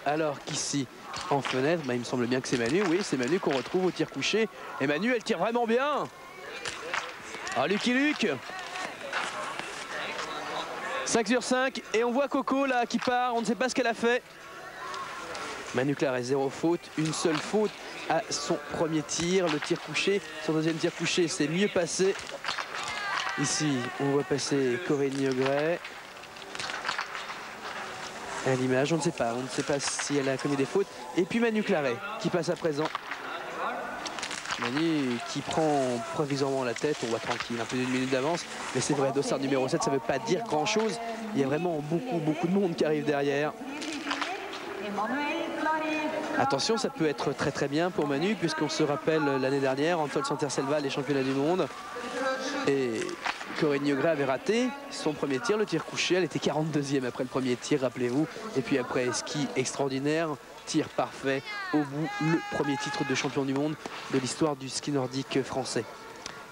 Alors qu'ici, en fenêtre, bah, il me semble bien que c'est Manu. Oui, c'est Manu qu'on retrouve au tir couché. Et Manu, elle tire vraiment bien. Ah, Lucky Luke. 5 sur 5. Et on voit Coco là qui part. On ne sait pas ce qu'elle a fait. Manu Claret, 0 faute. Une seule faute à son premier tir. Le tir couché. Son deuxième tir couché, c'est mieux passé. Ici, on voit passer Corinne Niogret. À l'image, on ne sait pas si elle a commis des fautes. Et puis Manu Claret qui passe à présent. Manu qui prend provisoirement la tête, on voit tranquille, un peu d'une minute d'avance. Mais c'est vrai, dossard numéro 7, ça ne veut pas dire grand chose. Il y a vraiment beaucoup de monde qui arrive derrière. Attention, ça peut être très bien pour Manu, puisqu'on se rappelle l'année dernière, Antoine Santerselva, les championnats du monde. Et Corinne Niogret avait raté son premier tir, le tir couché. Elle était 42e après le premier tir, rappelez-vous. Et puis après, ski extraordinaire, tir parfait au bout, le premier titre de champion du monde de l'histoire du ski nordique français.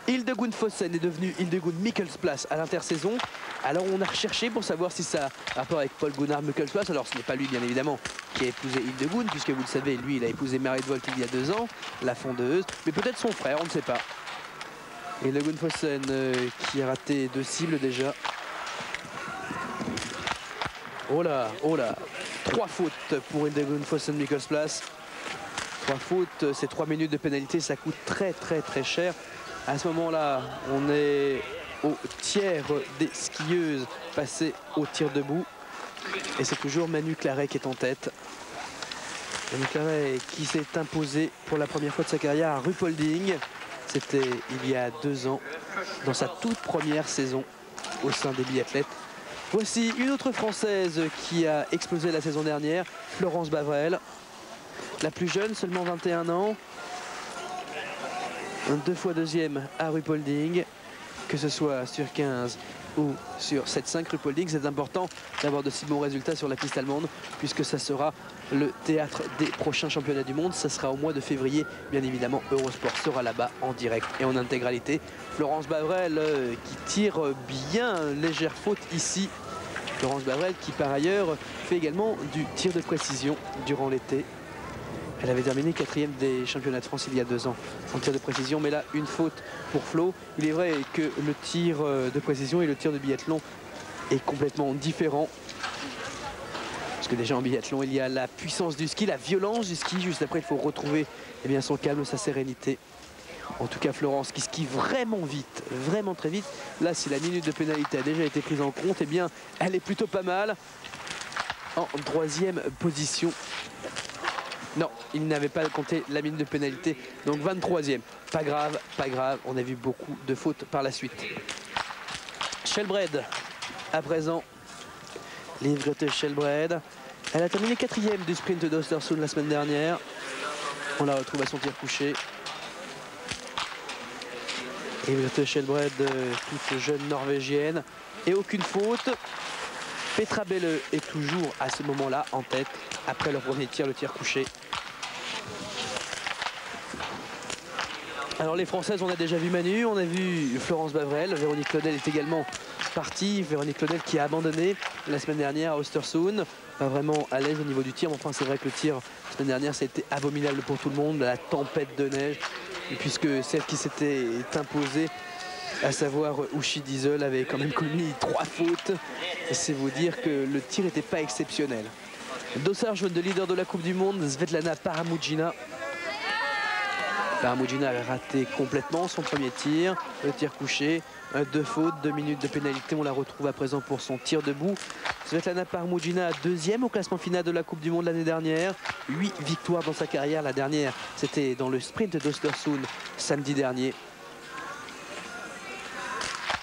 Hildegunn Fossen est devenu Hildegunn Mikkelsplass à l'intersaison. Alors on a recherché pour savoir si ça a rapport avec Paul Gunnar Mikkelsplass. Alors ce n'est pas lui bien évidemment qui a épousé Hildegunn, puisque vous le savez, lui il a épousé Marit Volt il y a 2 ans, la fondeuse. Mais peut-être son frère, on ne sait pas. Hildegunn Fossen qui a raté 2 cibles déjà. Oh là, 3 fautes pour Hildegunn Fossen Mikkelsplass. 3 fautes, c'est 3 minutes de pénalité, ça coûte très cher. À ce moment-là, on est au tiers des skieuses passées au tir debout. Et c'est toujours Manu Claret qui est en tête. Manu Claret qui s'est imposé pour la première fois de sa carrière à Ruhpolding. C'était il y a 2 ans, dans sa toute première saison au sein des biathlètes. Voici une autre Française qui a explosé la saison dernière, Florence Bavrel. La plus jeune, seulement 21 ans. 2 fois deuxième à Ruhpolding, que ce soit sur 15 ou sur 7-5 Ruhpolding. C'est important d'avoir de si bons résultats sur la piste allemande, puisque ça sera le théâtre des prochains championnats du monde. Ça sera au mois de février, bien évidemment. Eurosport sera là-bas en direct et en intégralité. Florence Bavrel qui tire bien, légère faute ici. Florence Bavrel qui par ailleurs fait également du tir de précision durant l'été. Elle avait terminé 4e des championnats de France il y a 2 ans en tir de précision, mais là une faute pour Flo. Il est vrai que le tir de précision et le tir de biathlon est complètement différent. Parce que déjà en biathlon il y a la puissance du ski, la violence du ski. Juste après il faut retrouver son calme, sa sérénité. En tout cas Florence qui skie vraiment vite, vraiment très vite. Là si la minute de pénalité a déjà été prise en compte, elle est plutôt pas mal. En 3e position. Non, il n'avait pas compté la minute de pénalité, donc 23e. Pas grave, on a vu beaucoup de fautes par la suite. Shelbred, à présent, Liv-Grete Shelbred. Elle a terminé 4e du sprint d'Östersund la semaine dernière. On la retrouve à son tir couché. Liv-Grete Shelbred, toute jeune norvégienne, et aucune faute. Petra Belle est toujours à ce moment-là en tête, après leur premier tir, le tir couché. Alors les Françaises, on a déjà vu Manu, on a vu Florence Bavrel, Véronique Claudel est également partie. Véronique Claudel qui a abandonné la semaine dernière à Östersund, pas vraiment à l'aise au niveau du tir. Enfin c'est vrai que le tir la semaine dernière c'était abominable pour tout le monde, la tempête de neige, et puisque celle qui s'était imposée, à savoir Uschi Diesel, avait quand même commis 3 fautes. Et c'est vous dire que le tir n'était pas exceptionnel. Dossard jaune de leader de la Coupe du Monde, Svetlana Paramudjina. Paramudjina avait raté complètement son premier tir, le tir couché, 2 fautes, 2 minutes de pénalité. On la retrouve à présent pour son tir debout. Svetlana Paramudjina, 2e au classement final de la Coupe du Monde l'année dernière. 8 victoires dans sa carrière. La dernière, c'était dans le sprint d'Östersund samedi dernier.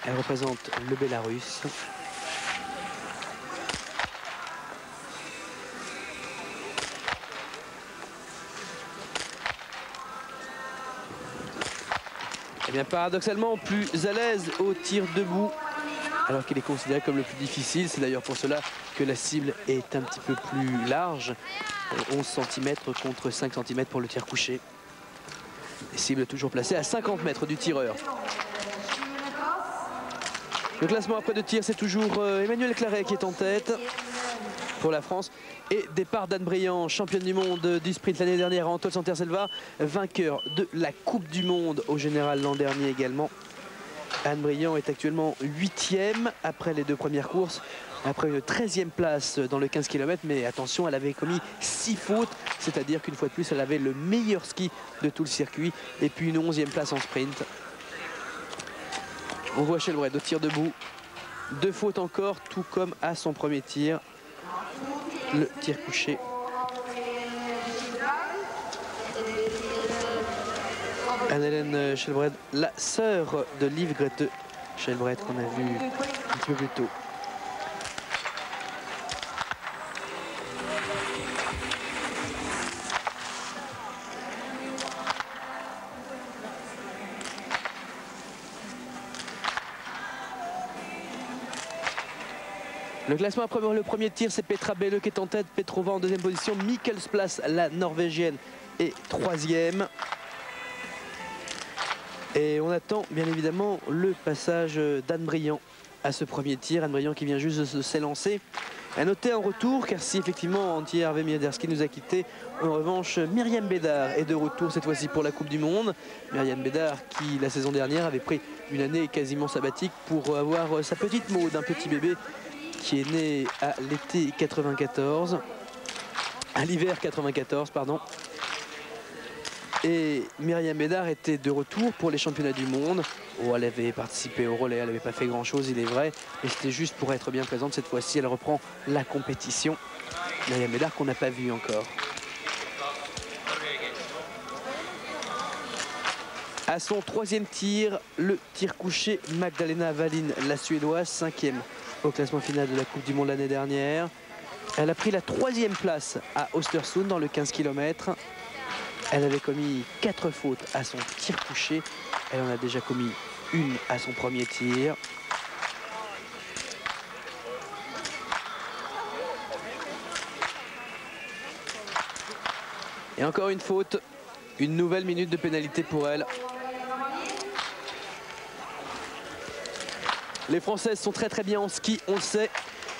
Elle représente le Bélarus. Et bien paradoxalement plus à l'aise au tir debout, alors qu'il est considéré comme le plus difficile. C'est d'ailleurs pour cela que la cible est un petit peu plus large, 11 cm contre 5 cm pour le tir couché. Les cibles toujours placées à 50 mètres du tireur. Le classement après 2 tirs, c'est toujours Emmanuel Claret qui est en tête. pour la France. Et départ d'Anne Brillant, championne du monde du sprint l'année dernière à Antol Santerselva, vainqueur de la Coupe du Monde au général l'an dernier également. Anne Brillant est actuellement 8e après les 2 premières courses, après une 13e place dans le 15 km, mais attention, elle avait commis 6 fautes, c'est-à-dire qu'une fois de plus, elle avait le meilleur ski de tout le circuit, et puis une 11e place en sprint. On voit Shelbrett au tir debout, 2 fautes encore, tout comme à son premier tir, le tir couché. Anne-Hélène Shelbrett, la sœur de Liv Grete Shelbrett qu'on a vu un petit peu plus tôt. Le classement après le premier tir, c'est Petra Belle qui est en tête, Petrova en deuxième position, Mikkelsplass, la norvégienne, est 3e. Et on attend bien évidemment le passage d'Anne Brillant à ce premier tir. Anne Brillant qui vient juste de s'élancer. À noter en retour, car si effectivement Antje Hervé Mierderski nous a quittés, en revanche Myriam Bédard est de retour cette fois-ci pour la Coupe du Monde. Myriam Bédard qui la saison dernière avait pris une année quasiment sabbatique pour avoir sa petite Maud, un petit bébé qui est né à l'été 94, à l'hiver 94 pardon. Et Myriam Bédard était de retour pour les championnats du monde. Oh, elle avait participé au relais, elle n'avait pas fait grand chose, il est vrai, mais c'était juste pour être bien présente. Cette fois-ci, elle reprend la compétition. Myriam Bédard qu'on n'a pas vu encore. À son 3e tir, le tir couché, Magdalena Wallin, la Suédoise, 5e au classement final de la Coupe du Monde l'année dernière. Elle a pris la 3e place à Östersund dans le 15 km. Elle avait commis 4 fautes à son tir couché. Elle en a déjà commis une à son premier tir. Et encore une faute. Une nouvelle minute de pénalité pour elle. Les Françaises sont très bien en ski, on le sait.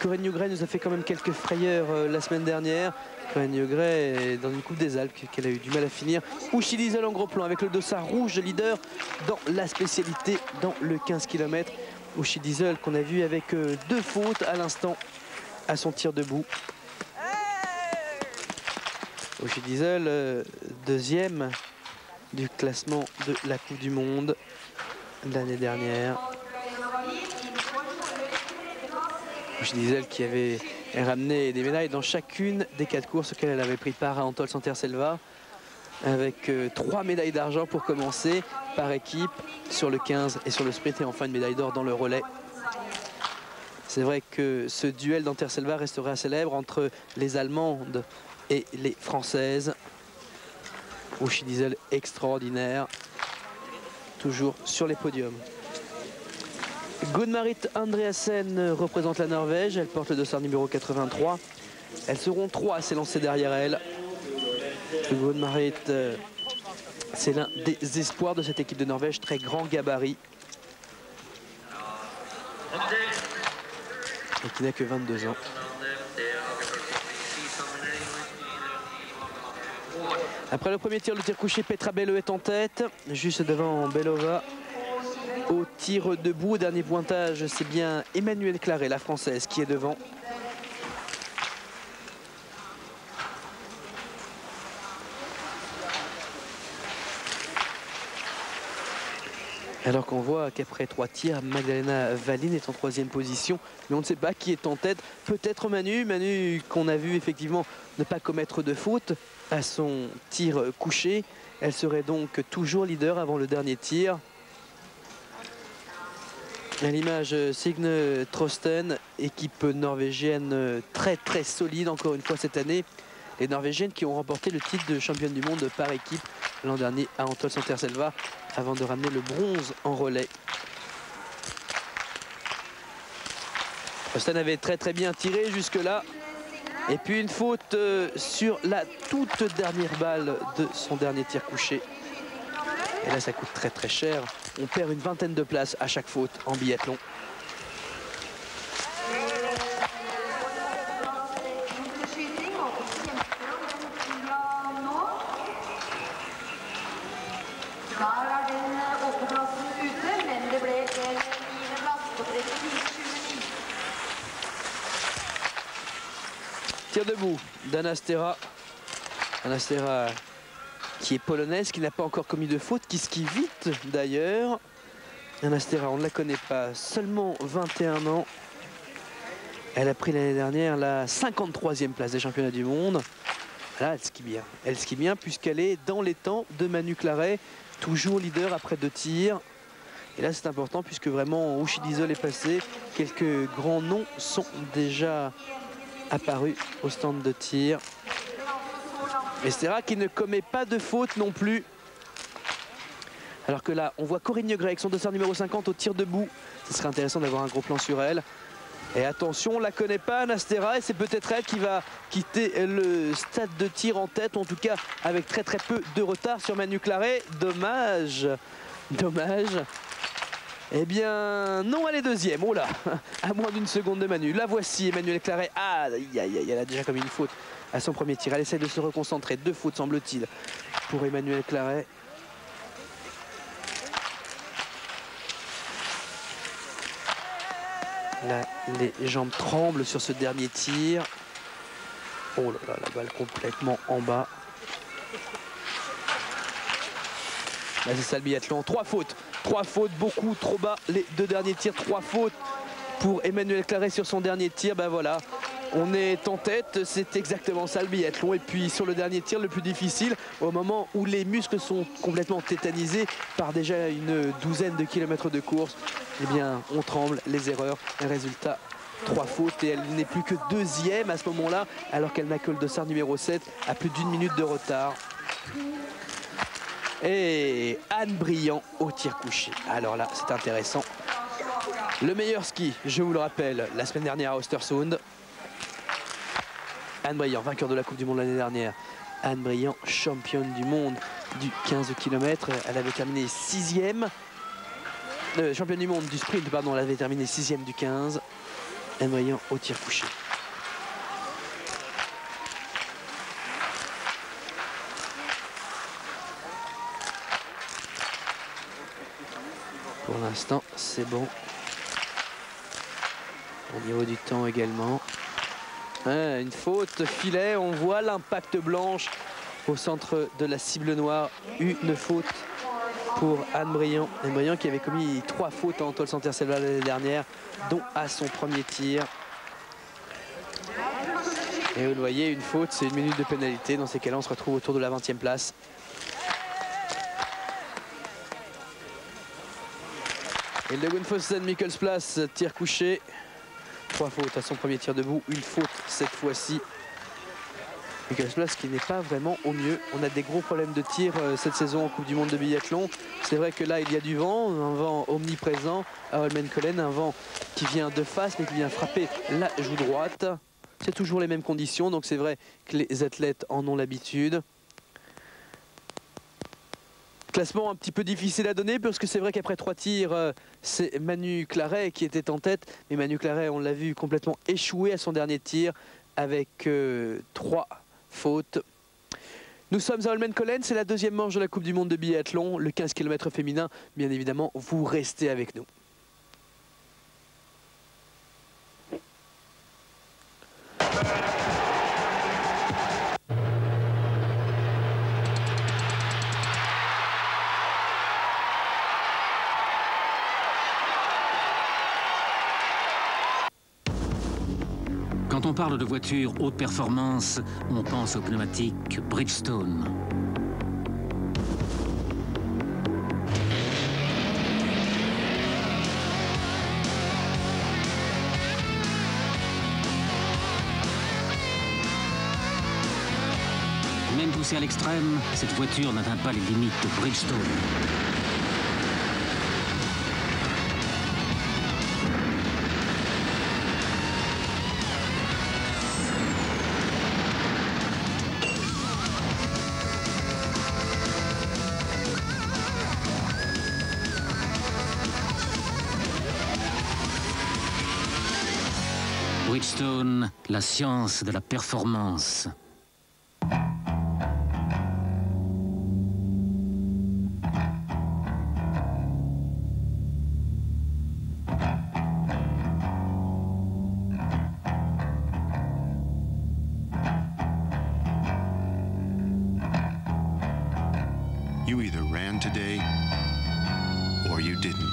Corinne Newgray nous a fait quand même quelques frayeurs la semaine dernière. Corinne Newgray est dans une Coupe des Alpes qu'elle a eu du mal à finir. Uschi Diesel en gros plan avec le dossard rouge de leader dans la spécialité dans le 15 km. Uschi Diesel qu'on a vu avec 2 fautes à l'instant à son tir debout. Uschi Diesel, 2e du classement de la Coupe du Monde l'année dernière. Uschi Diesel qui avait ramené des médailles dans chacune des 4 courses auxquelles elle avait pris part à Antol Santerselva, avec 3 médailles d'argent pour commencer par équipe sur le 15 et sur le sprint, et enfin une médaille d'or dans le relais. C'est vrai que ce duel d'Anterselva restera célèbre entre les Allemandes et les Françaises. Uschi Diesel extraordinaire, toujours sur les podiums. Gunn-Marit Andreasen représente la Norvège, elle porte le dossard numéro 83. Elles seront 3 à s'élancer derrière elle. Gunn-Marit, c'est l'un des espoirs de cette équipe de Norvège, très grand gabarit. Et qui n'a que 22 ans. Après le premier tir, le tir couché, Petra Belle est en tête, juste devant Belova. Au tir debout, au dernier pointage, c'est bien Emmanuelle Claret, la française, qui est devant. Alors qu'on voit qu'après 3 tirs, Magdalena Wallin est en 3e position, mais on ne sait pas qui est en tête. Peut-être Manu, qu'on a vu effectivement ne pas commettre de faute à son tir couché. Elle serait donc toujours leader avant le dernier tir. À l'image, Signe Trosten, équipe norvégienne très solide encore une fois cette année. Les Norvégiennes qui ont remporté le titre de championne du monde par équipe l'an dernier à Antol Santerselva avant de ramener le bronze en relais. Trosten avait très bien tiré jusque-là. Et puis une faute sur la toute dernière balle de son dernier tir couché. Et là, ça coûte très cher. On perd une 20aine de places à chaque faute en biathlon. Tir debout d'Anastera. Anastera qui est polonaise, qui n'a pas encore commis de faute, qui skie vite d'ailleurs. Anastera, on ne la connaît pas, seulement 21 ans. Elle a pris l'année dernière la 53e place des championnats du monde. Là, elle skie bien. Elle skie bien puisqu'elle est dans les temps de Manu Claret, toujours leader après 2 tirs. Et là, c'est important puisque vraiment, Uchi Diesel est passé. Quelques grands noms sont déjà apparus au stand de tir. Estera qui ne commet pas de faute non plus. Alors que là, on voit Corinne Neugret avec son dossard numéro 50 au tir debout. Ce serait intéressant d'avoir un gros plan sur elle. Et attention, on ne la connaît pas, Anastera, et c'est peut-être elle qui va quitter le stade de tir en tête, en tout cas avec très peu de retard sur Manu Claret. Dommage, dommage. Eh bien, non, elle est deuxième. Oh là, à moins d'une seconde de Manu. La voici, Emmanuelle Claret. Ah, elle a déjà commis une faute à son premier tir. Elle essaie de se reconcentrer. 2 fautes, semble-t-il, pour Emmanuelle Claret. Là, les jambes tremblent sur ce dernier tir. Oh là là, la balle complètement en bas. Là, c'est ça le biathlon. 3 fautes. 3 fautes, beaucoup trop bas. Les 2 derniers tirs, 3 fautes pour Emmanuelle Claret sur son dernier tir. Ben voilà, on est en tête. C'est exactement ça le biathlon. Et puis sur le dernier tir, le plus difficile, au moment où les muscles sont complètement tétanisés par déjà une douzaine de kilomètres de course, eh bien, on tremble, les erreurs. Un résultat, 3 fautes. Et elle n'est plus que deuxième à ce moment-là, alors qu'elle n'a que le dossard numéro 7 à plus d'1 minute de retard. Et Anne Briand au tir couché. Alors là, c'est intéressant. Le meilleur ski, je vous le rappelle, la semaine dernière à Östersund. Anne Briand, vainqueur de la Coupe du Monde l'année dernière. Anne Briand, championne du monde du 15 km. Elle avait terminé 6e. Championne du monde du sprint, pardon, elle avait terminé 6e du 15. Anne Briand au tir couché. Pour l'instant, c'est bon. Au niveau du temps également. Une faute, filet, on voit l'impact blanche au centre de la cible noire. Une faute pour Anne Briand. Anne Briand qui avait commis 3 fautes en Tol Santerselva l'année dernière, dont à son premier tir. Et vous le voyez, une faute, c'est 1 minute de pénalité. Dans ces cas-là, on se retrouve autour de la 20e place. Et le Gunfossen Mikkelsplass, tir couché. 3 fautes à son premier tir debout, une faute cette fois-ci. Mikkelsplass qui n'est pas vraiment au mieux. On a des gros problèmes de tir cette saison en Coupe du Monde de biathlon. C'est vrai que là, il y a du vent, un vent omniprésent à Holmenkollen, un vent qui vient de face mais qui vient frapper la joue droite. C'est toujours les mêmes conditions, donc c'est vrai que les athlètes en ont l'habitude. Classement un petit peu difficile à donner parce que c'est vrai qu'après 3 tirs, c'est Manu Claret qui était en tête. Mais Manu Claret, on l'a vu complètement échoué à son dernier tir avec 3 fautes. Nous sommes à Holmenkollen, c'est la 2e manche de la Coupe du Monde de biathlon, le 15 km féminin. Bien évidemment, vous restez avec nous. Quand on parle de voitures haute performance, on pense aux pneumatiques Bridgestone. Même poussée à l'extrême, cette voiture n'atteint pas les limites de Bridgestone. Bridgestone, la science de la performance. You either ran today or you didn't.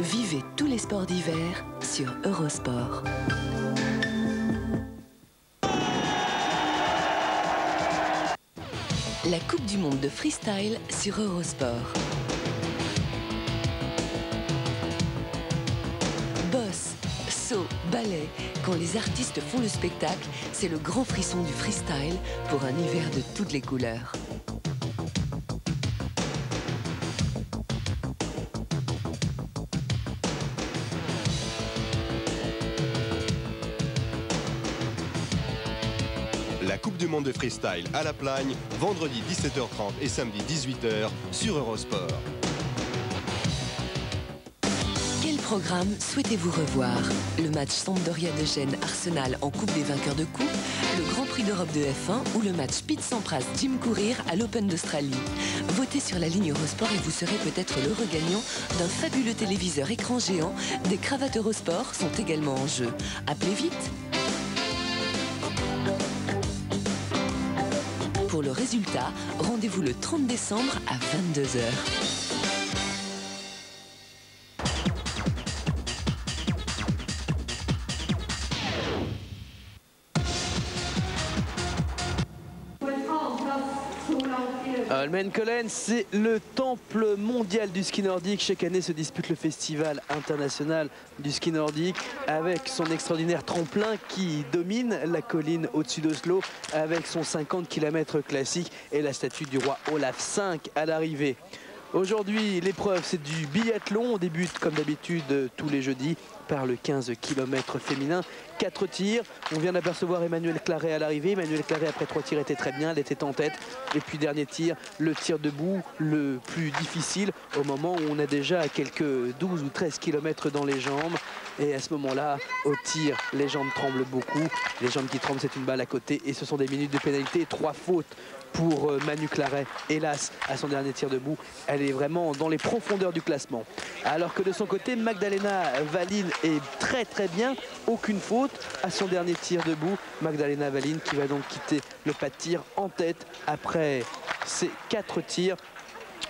Vivez tous les sports d'hiver sur Eurosport. La Coupe du Monde de freestyle sur Eurosport. Boss, saut, ballet, quand les artistes font le spectacle, c'est le grand frisson du freestyle pour un hiver de toutes les couleurs. La Coupe du Monde de freestyle à La Plagne, vendredi 17h30 et samedi 18h sur Eurosport. Quel programme souhaitez-vous revoir? Le match Sampdoria de Gênes Arsenal en Coupe des vainqueurs de coupe, le Grand Prix d'Europe de F1 ou le match Pete Sampras Jim Courier à l'Open d'Australie. Votez sur la ligne Eurosport et vous serez peut-être l'heureux gagnant d'un fabuleux téléviseur écran géant. Des cravates Eurosport sont également en jeu. Appelez vite. Pour le résultat, rendez-vous le 30 décembre à 22 h. Holmenkollen, c'est le temple mondial du ski nordique. Chaque année se dispute le festival international du ski nordique avec son extraordinaire tremplin qui domine la colline au-dessus d'Oslo avec son 50 km classique et la statue du roi Olaf V à l'arrivée. Aujourd'hui, l'épreuve, c'est du biathlon. On débute comme d'habitude tous les jeudis par le 15 km féminin. 4 tirs. On vient d'apercevoir Emmanuelle Claret à l'arrivée. Emmanuelle Claret, après 3 tirs, était très bien. Elle était en tête. Et puis, dernier tir, le tir debout, le plus difficile, au moment où on a déjà quelques 12 ou 13 km dans les jambes. Et à ce moment-là, au tir, les jambes tremblent beaucoup. Les jambes qui tremblent, c'est une balle à côté. Et ce sont des minutes de pénalité. 3 fautes pour Manu Claret, hélas, à son dernier tir debout. Elle est vraiment dans les profondeurs du classement. Alors que de son côté, Magdalena Wallin est très très bien. Aucune faute à son dernier tir debout. Magdalena Wallin qui va donc quitter le pas de tir en tête après ses 4 tirs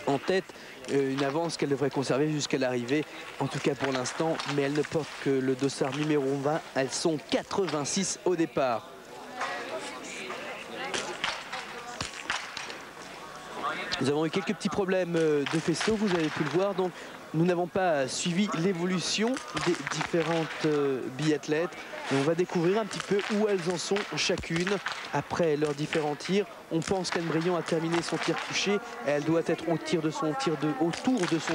en tête. Une avance qu'elle devrait conserver jusqu'à l'arrivée, en tout cas pour l'instant. Mais elle ne porte que le dossard numéro 20. Elles sont 86 au départ. Nous avons eu quelques petits problèmes de faisceau, vous avez pu le voir. Donc nous n'avons pas suivi l'évolution des différentes biathlètes. Et on va découvrir un petit peu où elles en sont chacune après leurs différents tirs. On pense qu'Anne Briand a terminé son tir couché. Elle doit être autour de son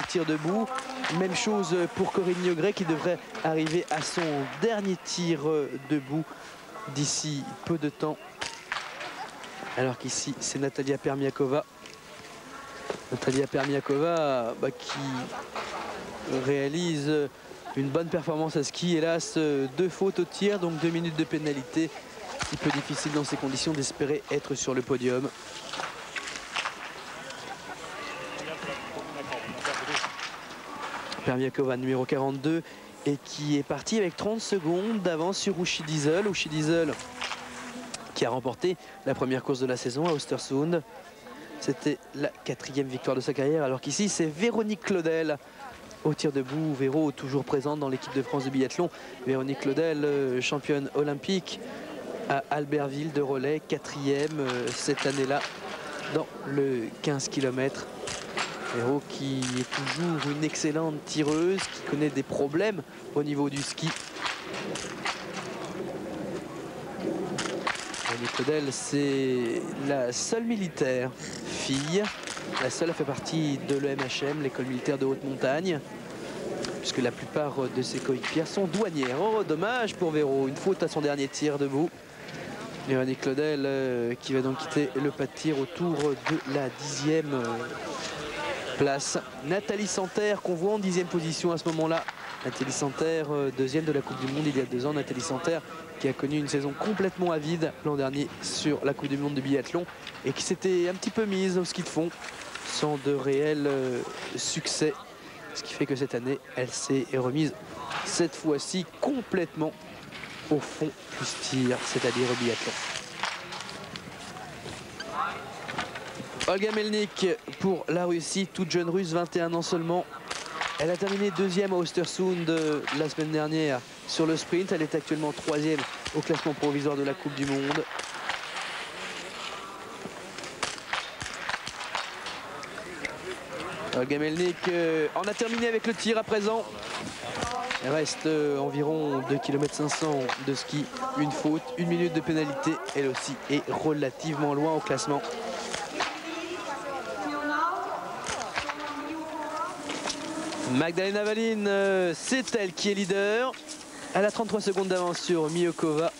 tir debout. Même chose pour Corinne Niogret qui devrait arriver à son dernier tir debout d'ici peu de temps. Alors qu'ici, c'est Natalia Permiakova. Natalia Permiakova qui réalise une bonne performance à ski. Hélas, 2 fautes au tir, donc 2 minutes de pénalité. Un petit peu difficile dans ces conditions d'espérer être sur le podium. Permiakova numéro 42 et qui est parti avec 30 secondes d'avance sur Uschi Diesel. Uschi Diesel qui a remporté la première course de la saison à Östersund. C'était la 4e victoire de sa carrière, alors qu'ici c'est Véronique Claudel au tir debout. Véro toujours présente dans l'équipe de France de biathlon. Véronique Claudel, championne olympique à Albertville de relais, 4e cette année-là dans le 15 km. Véro qui est toujours une excellente tireuse, qui connaît des problèmes au niveau du ski. Annie Claudel, c'est la seule militaire fille. La seule a fait partie de l'EMHM, l'école militaire de haute montagne, puisque la plupart de ses coéquipières sont douanières. Oh, dommage pour Véro, une faute à son dernier tir debout. Et Annie Claudel qui va donc quitter le pas de tir autour de la 10e place. Nathalie Santerre qu'on voit en 10e position à ce moment-là. Nathalie Santerre, deuxième de la Coupe du Monde il y a 2 ans. Nathalie Santerre qui a connu une saison complètement avide l'an dernier sur la Coupe du Monde de biathlon et qui s'était un petit peu mise au ski de fond sans de réel succès. Ce qui fait que cette année, elle s'est remise cette fois-ci complètement au fond plus tir, c'est-à-dire au biathlon. Olga Melnik pour la Russie, toute jeune russe, 21 ans seulement. Elle a terminé 2e à Östersund la semaine dernière sur le sprint. Elle est actuellement 3e au classement provisoire de la Coupe du Monde. Olga Melnik en a terminé avec le tir à présent. Il reste environ 2 km 500 de ski, une faute, 1 minute de pénalité. Elle aussi est relativement loin au classement. Magdalena Valin, c'est elle qui est leader. Elle a 33 secondes d'avance sur Miokova,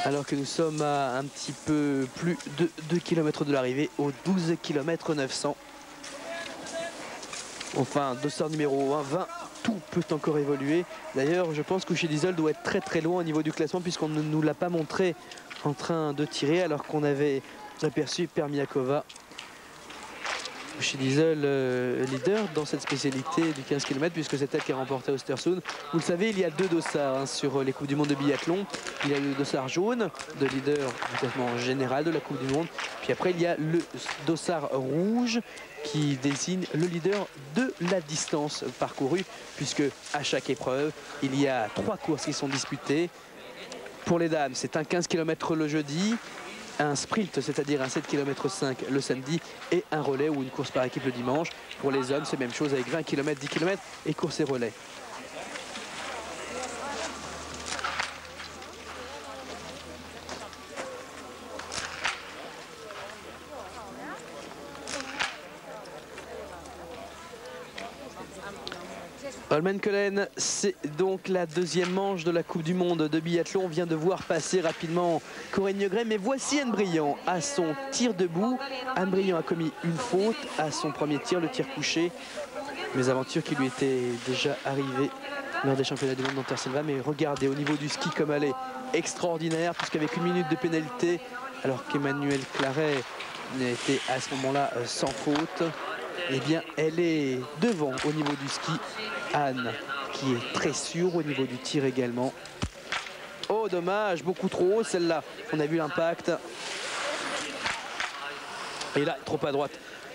alors que nous sommes à un petit peu plus de 2 km de l'arrivée, au 12 km 900. Enfin, dossard numéro 1, 20, tout peut encore évoluer. D'ailleurs, je pense que Uschi Diesel doit être très très loin au niveau du classement, puisqu'on ne nous l'a pas montré en train de tirer, alors qu'on avait aperçu Permiakova. Uschi Diesel, leader dans cette spécialité du 15 km, puisque c'est elle qui a remporté Östersund. Vous le savez, il y a 2 dossards sur les Coupes du Monde de biathlon. Il y a le dossard jaune de leader du classement général de la Coupe du Monde. Puis après, il y a le dossard rouge qui désigne le leader de la distance parcourue, puisque à chaque épreuve, il y a 3 courses qui sont disputées. Pour les dames, c'est un 15 km le jeudi, un sprint, c'est-à-dire un 7 km 5 le samedi, et un relais ou une course par équipe le dimanche. Pour les hommes, c'est la même chose avec 20 km, 10 km et course et relais. Holmenkollen, c'est donc la 2e manche de la Coupe du Monde de biathlon. On vient de voir passer rapidement Corinne Niegret, mais voici Anne Brillant à son tir debout. Anne Brillant a commis une faute à son premier tir, le tir couché. Mésaventure qui lui était déjà arrivée lors des championnats du monde d'Anterselva. Mais regardez au niveau du ski comme elle est extraordinaire, puisqu'avec 1 minute de pénalité, alors qu'Emmanuel Claret était à ce moment-là sans faute, eh bien elle est devant au niveau du ski. Anne qui est très sûre au niveau du tir également. Oh dommage, beaucoup trop haut celle-là. On a vu l'impact. Et là, trop à droite.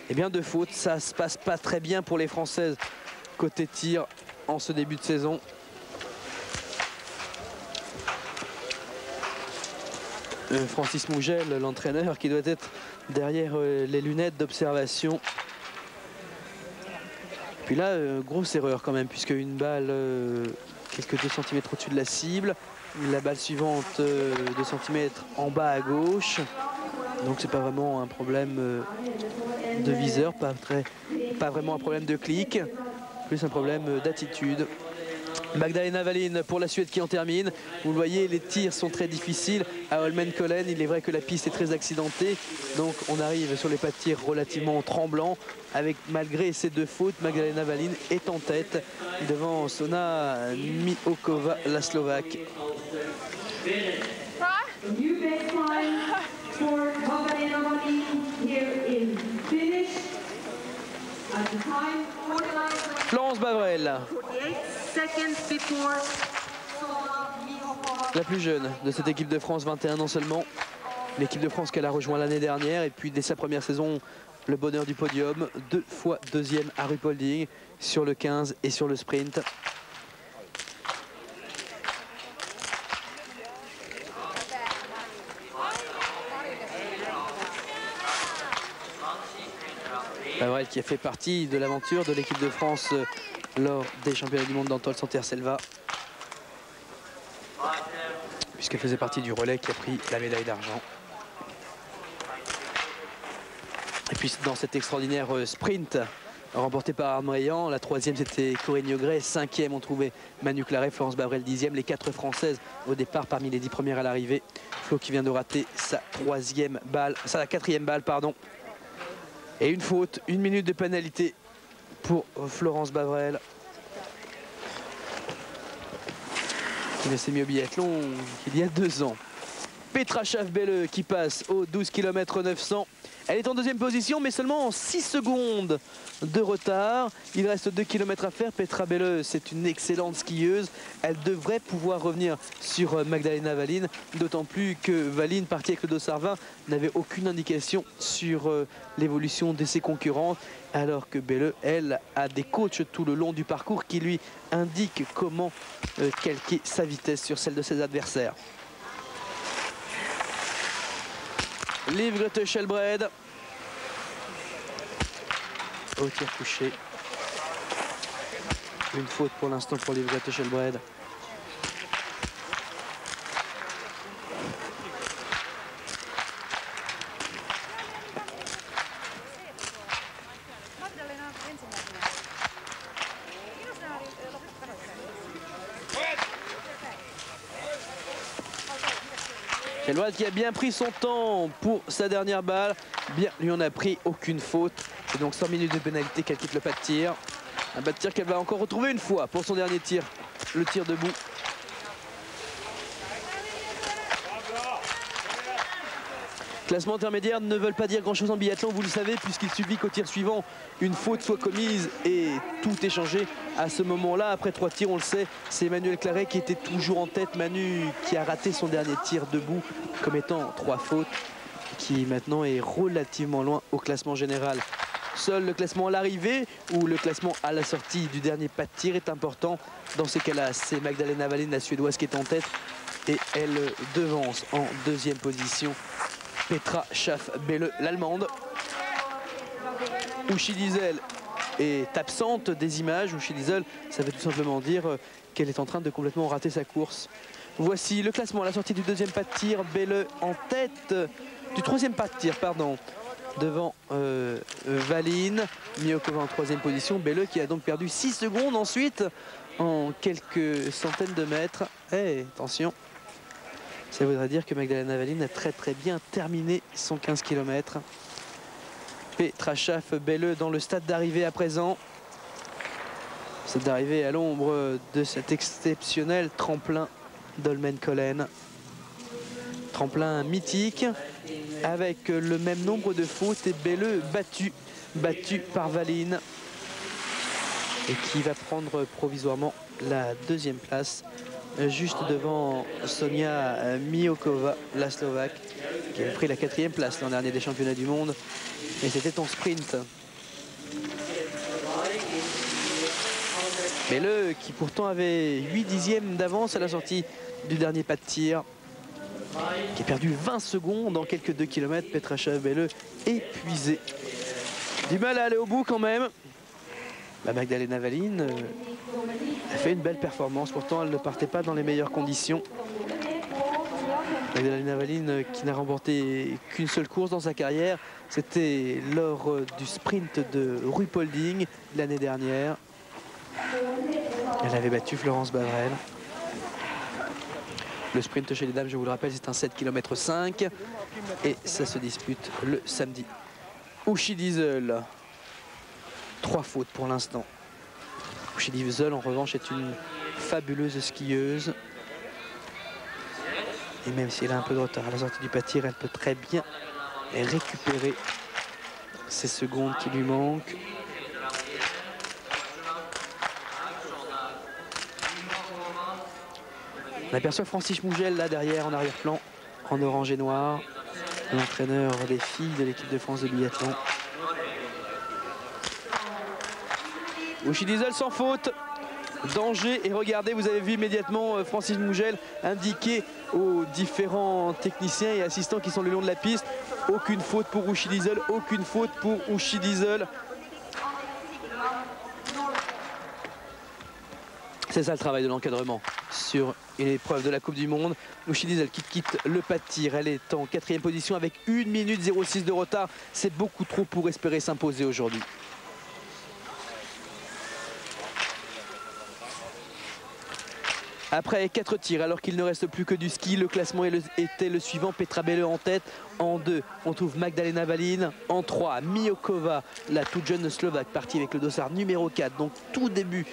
Eh bien 2 fautes, ça se passe pas très bien pour les Françaises côté tir en ce début de saison. Francis Mougel, l'entraîneur, qui doit être derrière les lunettes d'observation. Puis là, grosse erreur quand même, puisque une balle quelques 2 cm au-dessus de la cible. La balle suivante 2 cm en bas à gauche. Donc c'est pas vraiment un problème de viseur, pas vraiment un problème de clic, plus un problème d'attitude. Magdalena Valin pour la Suède qui en termine. Vous le voyez, les tirs sont très difficiles à Holmenkollen. Il est vrai que la piste est très accidentée, donc on arrive sur les pas de tir relativement tremblants. Avec, malgré ces 2 fautes, Magdalena Valin est en tête devant Sona Miokova, la Slovaque. Florence Bavrel, la plus jeune de cette équipe de France, 21 ans seulement. L'équipe de France qu'elle a rejoint l'année dernière, et puis dès sa première saison, le bonheur du podium, 2 fois 2e à Ruhpolding sur le 15 et sur le sprint. Bavrel qui a fait partie de l'aventure de l'équipe de France lors des championnats du monde d'Antol Santerre-Selva, puisqu'elle faisait partie du relais qui a pris la médaille d'argent. Et puis dans cet extraordinaire sprint remporté par Arnaud Ayant, la 3e c'était Corinne Yogret, 5e on trouvait Manu Claret, Florence Bavrel 10e, les 4 Françaises au départ parmi les 10 premières à l'arrivée. Flo qui vient de rater sa 4e balle, pardon. Et une faute, 1 minute de pénalité pour Florence Bavrel, qui s'est mis au biathlon il y a 2 ans. Petra Schaff-Belle qui passe au 12 km 900. Elle est en 2e position, mais seulement en 6 secondes de retard. Il reste 2 km à faire. Petra Belle, c'est une excellente skieuse. Elle devrait pouvoir revenir sur Magdalena Valin, d'autant plus que Valin, partie avec le dossard 20, n'avait aucune indication sur l'évolution de ses concurrentes, alors que Belle, elle, a des coachs tout le long du parcours qui lui indiquent comment calquer sa vitesse sur celle de ses adversaires. Liv Grete Shelbred au tir couché. Une faute pour l'instant pour Liv Grete Shelbred. Shelbred qui a bien pris son temps pour sa dernière balle. Bien, lui on a pris aucune faute. C'est donc 100 minutes de pénalité qu'elle quitte le pas de tir. Un pas de tir qu'elle va encore retrouver une fois pour son dernier tir, le tir debout. Classement intermédiaire ne veulent pas dire grand chose en biathlon, vous le savez, puisqu'il suffit qu'au tir suivant, une faute soit commise et tout est changé. À ce moment-là, après 3 tirs, on le sait, c'est Emmanuel Claret qui était toujours en tête. Manu qui a raté son dernier tir debout comme étant 3 fautes, qui maintenant est relativement loin au classement général. Seul le classement à l'arrivée ou le classement à la sortie du dernier pas de tir est important. Dans ces cas-là, c'est Magdalena Valin, la Suédoise, qui est en tête et elle devance en 2e position Petra Schaff-Belle, l'Allemande. Uschi Diesel est absente des images. Uschi Diesel, ça veut tout simplement dire qu'elle est en train de complètement rater sa course. Voici le classement à la sortie du 2e pas de tir. Belle en tête du 3e pas de tir, pardon, devant Valin. Miokova en 3e position. Belle qui a donc perdu 6 secondes ensuite en quelques centaines de mètres. Et attention, ça voudrait dire que Magdalena Valin a très bien terminé son 15 km. Petra Schaff-Belle dans le stade d'arrivée à présent. Stade d'arrivée à l'ombre de cet exceptionnel tremplin d'Holmenkollen. Tremplin mythique avec le même nombre de fautes et Belle battu par Valin, et qui va prendre provisoirement la 2e place, juste devant Sonia Miokova, la Slovaque, qui avait pris la 4e place l'an dernier des championnats du monde, et c'était en sprint. Belle qui pourtant avait 8 dixièmes d'avance à la sortie du dernier pas de tir, qui a perdu 20 secondes en quelques 2 km. Petra Schaff-Belle épuisée. Du mal à aller au bout quand même. Magdalena Valin a fait une belle performance, pourtant elle ne partait pas dans les meilleures conditions. Magdalena Valin qui n'a remporté qu'une seule course dans sa carrière, c'était lors du sprint de Ruhpolding l'année dernière. Elle avait battu Florence Bavrel. Le sprint chez les dames, je vous le rappelle, c'est un 7 km 5 et ça se dispute le samedi. Uschi Diesel, 3 fautes pour l'instant. Uschi Diesel en revanche est une fabuleuse skieuse. Et même si elle a un peu de retard à la sortie du pas de tir, elle peut très bien récupérer ces secondes qui lui manquent. On aperçoit Francis Mougel là derrière en arrière-plan, en orange et noir, l'entraîneur des filles de l'équipe de France de biathlon. Uschi Diesel sans faute, danger, et regardez, vous avez vu immédiatement Francis Mougel indiquer aux différents techniciens et assistants qui sont le long de la piste: aucune faute pour Uschi Diesel, aucune faute pour Uschi Diesel. C'est ça le travail de l'encadrement sur une épreuve de la Coupe du Monde. Uschi Diesel qui quitte le pas de tir. Elle est en 4e position avec 1 minute 06 de retard. C'est beaucoup trop pour espérer s'imposer aujourd'hui. Après 4 tirs, alors qu'il ne reste plus que du ski, le classement était le suivant. Petra Belle en tête. En 2, on trouve Magdalena Valin. En 3, Miokova, la toute jeune Slovaque, partie avec le dossard numéro 4. Donc tout début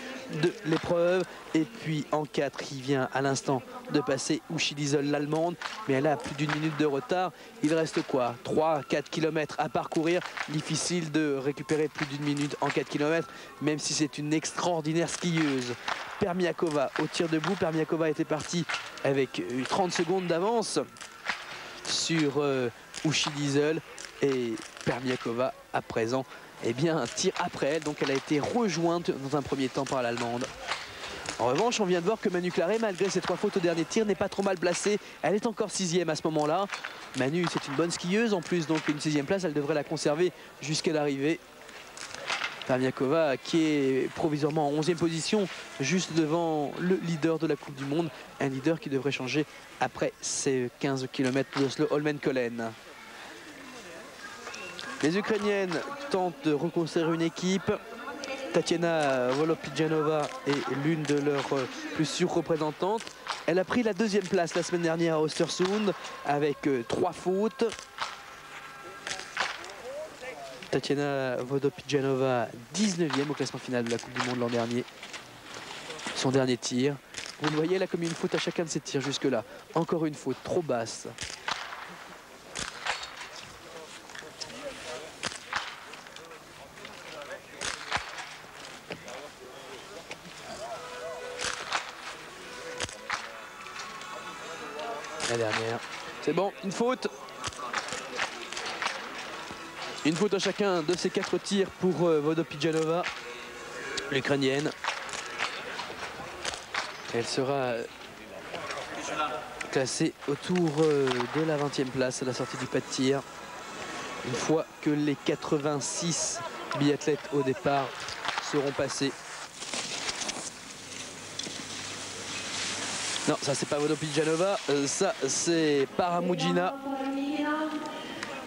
de l'épreuve. Et puis en 4, il vient à l'instant de passer Uschi Diesel, l'Allemande. Mais elle a plus d'1 minute de retard. Il reste quoi? 3-4 km à parcourir. Difficile de récupérer plus d'1 minute en 4 km. Même si c'est une extraordinaire skieuse. Permiakova au tir debout. Permiakova était partie avec 30 secondes d'avance sur Uschi Diesel. Et Permiakova à présent un tir après elle. Donc elle a été rejointe dans un premier temps par l'Allemande. En revanche, on vient de voir que Manu Claret, malgré ses 3 fautes au dernier tir, n'est pas trop mal placée. Elle est encore 6e à ce moment-là. Manu, c'est une bonne skieuse en plus, donc une 6e place, elle devrait la conserver jusqu'à l'arrivée. Permiakova qui est provisoirement en 11e position, juste devant le leader de la Coupe du Monde. Un leader qui devrait changer après ces 15 km d'Oslo Holmenkollen. Les Ukrainiennes tentent de reconstruire une équipe. Tatiana Volopyjanova est l'une de leurs plus sûres représentantes. Elle a pris la 2e place la semaine dernière à Östersund avec 3 fautes. Tatiana Volopyjanova, 19e au classement final de la Coupe du Monde l'an dernier. Son dernier tir. Vous le voyez, elle a commis une faute à chacun de ses tirs jusque-là. Encore une faute trop basse. La dernière. C'est bon, une faute. Une faute à chacun de ces 4 tirs pour Volopyjanova, l'Ukrainienne. Elle sera classée autour de la 20e place à la sortie du pas de tir. Une fois que les 86 biathlètes au départ seront passés. Non, ça c'est pas Volopyjanova, ça c'est Paramudjina.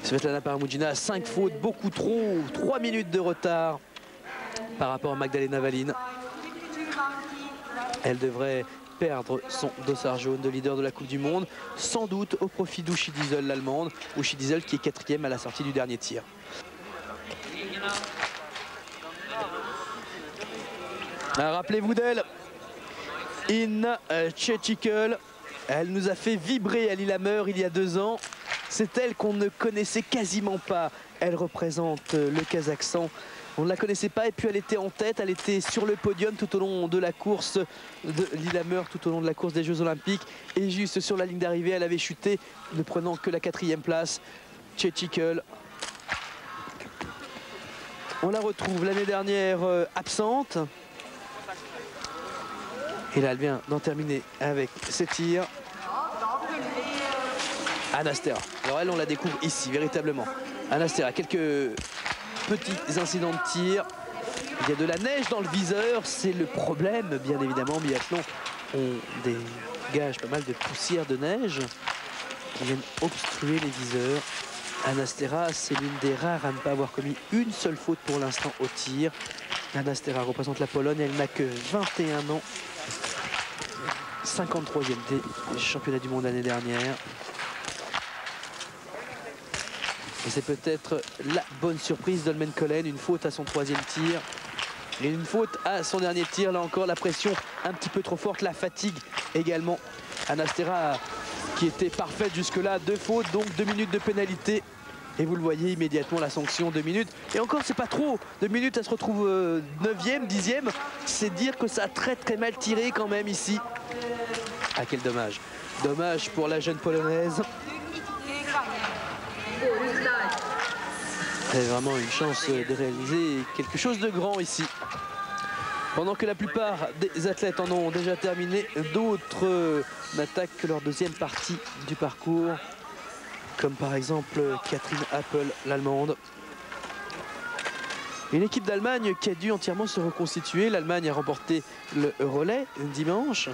Svetlana Paramudjina a 5 fautes, beaucoup trop, 3 minutes de retard par rapport à Magdalena Valin. Elle devrait perdre son dossard jaune de leader de la Coupe du Monde, sans doute au profit d'Uschi Diesel, l'Allemande. Uschi Diesel qui est 4e à la sortie du dernier tir. Rappelez-vous d'elle, Inna Tchechikul. Elle nous a fait vibrer à Lillehammer il y a 2 ans. C'est elle qu'on ne connaissait quasiment pas. Elle représente le Kazakhstan. On ne la connaissait pas et puis elle était en tête. Elle était sur le podium tout au long de la course de Lillehammer, tout au long de la course des Jeux Olympiques. Et juste sur la ligne d'arrivée, elle avait chuté, ne prenant que la 4e place. Tchechikul. On la retrouve l'année dernière absente. Et là, elle vient d'en terminer avec ses tirs. Anastera. Alors elle, on la découvre ici, véritablement. Anastera, quelques petits incidents de tir. Il y a de la neige dans le viseur, c'est le problème, bien évidemment. Biathlon, on dégage pas mal de poussière de neige qui viennent obstruer les viseurs. Anastera, c'est l'une des rares à ne pas avoir commis une seule faute pour l'instant au tir. Anastera représente la Pologne, elle n'a que 21 ans. 53e des championnats du monde l'année dernière. Et c'est peut-être la bonne surprise d'Holmenkollen, une faute à son 3e tir. Et une faute à son dernier tir, là encore la pression un petit peu trop forte, la fatigue également. Anastera qui était parfaite jusque-là, 2 fautes, donc 2 minutes de pénalité. Et vous le voyez immédiatement, la sanction, 2 minutes. Et encore, c'est pas trop. 2 minutes, elle se retrouve 9e, 10e. C'est dire que ça a très très mal tiré quand même ici. Ah, quel dommage. Dommage pour la jeune polonaise. Elle a vraiment une chance de réaliser quelque chose de grand ici. Pendant que la plupart des athlètes en ont déjà terminé, d'autres n'attaquent que leur 2e partie du parcours. Comme par exemple Catherine Appel, l'Allemande. Une équipe d'Allemagne qui a dû entièrement se reconstituer. L'Allemagne a remporté le relais dimanche,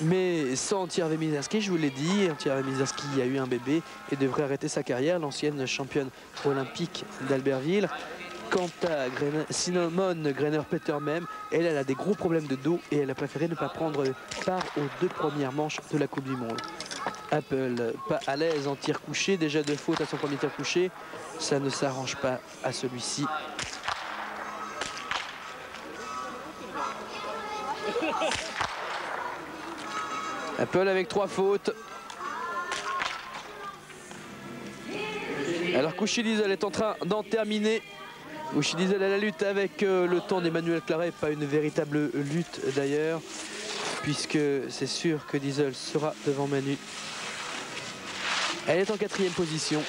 mais sans Thierry Mizarski, je vous l'ai dit. Thierry Mizarski a eu un bébé et devrait arrêter sa carrière, l'ancienne championne olympique d'Albertville. Quant à Simone Greiner-Peter même, elle a des gros problèmes de dos et elle a préféré ne pas prendre part aux 2 premières manches de la Coupe du Monde. Apple, pas à l'aise en tir couché, déjà 2 fautes à son premier tir couché. Ça ne s'arrange pas à celui-ci. Apple avec 3 fautes. Alors Couchy Diesel est en train d'en terminer. Couchy Diesel à la lutte avec le temps d'Emmanuel Claret. Pas une véritable lutte d'ailleurs, puisque c'est sûr que Diesel sera devant Manu. Elle est en 4e position.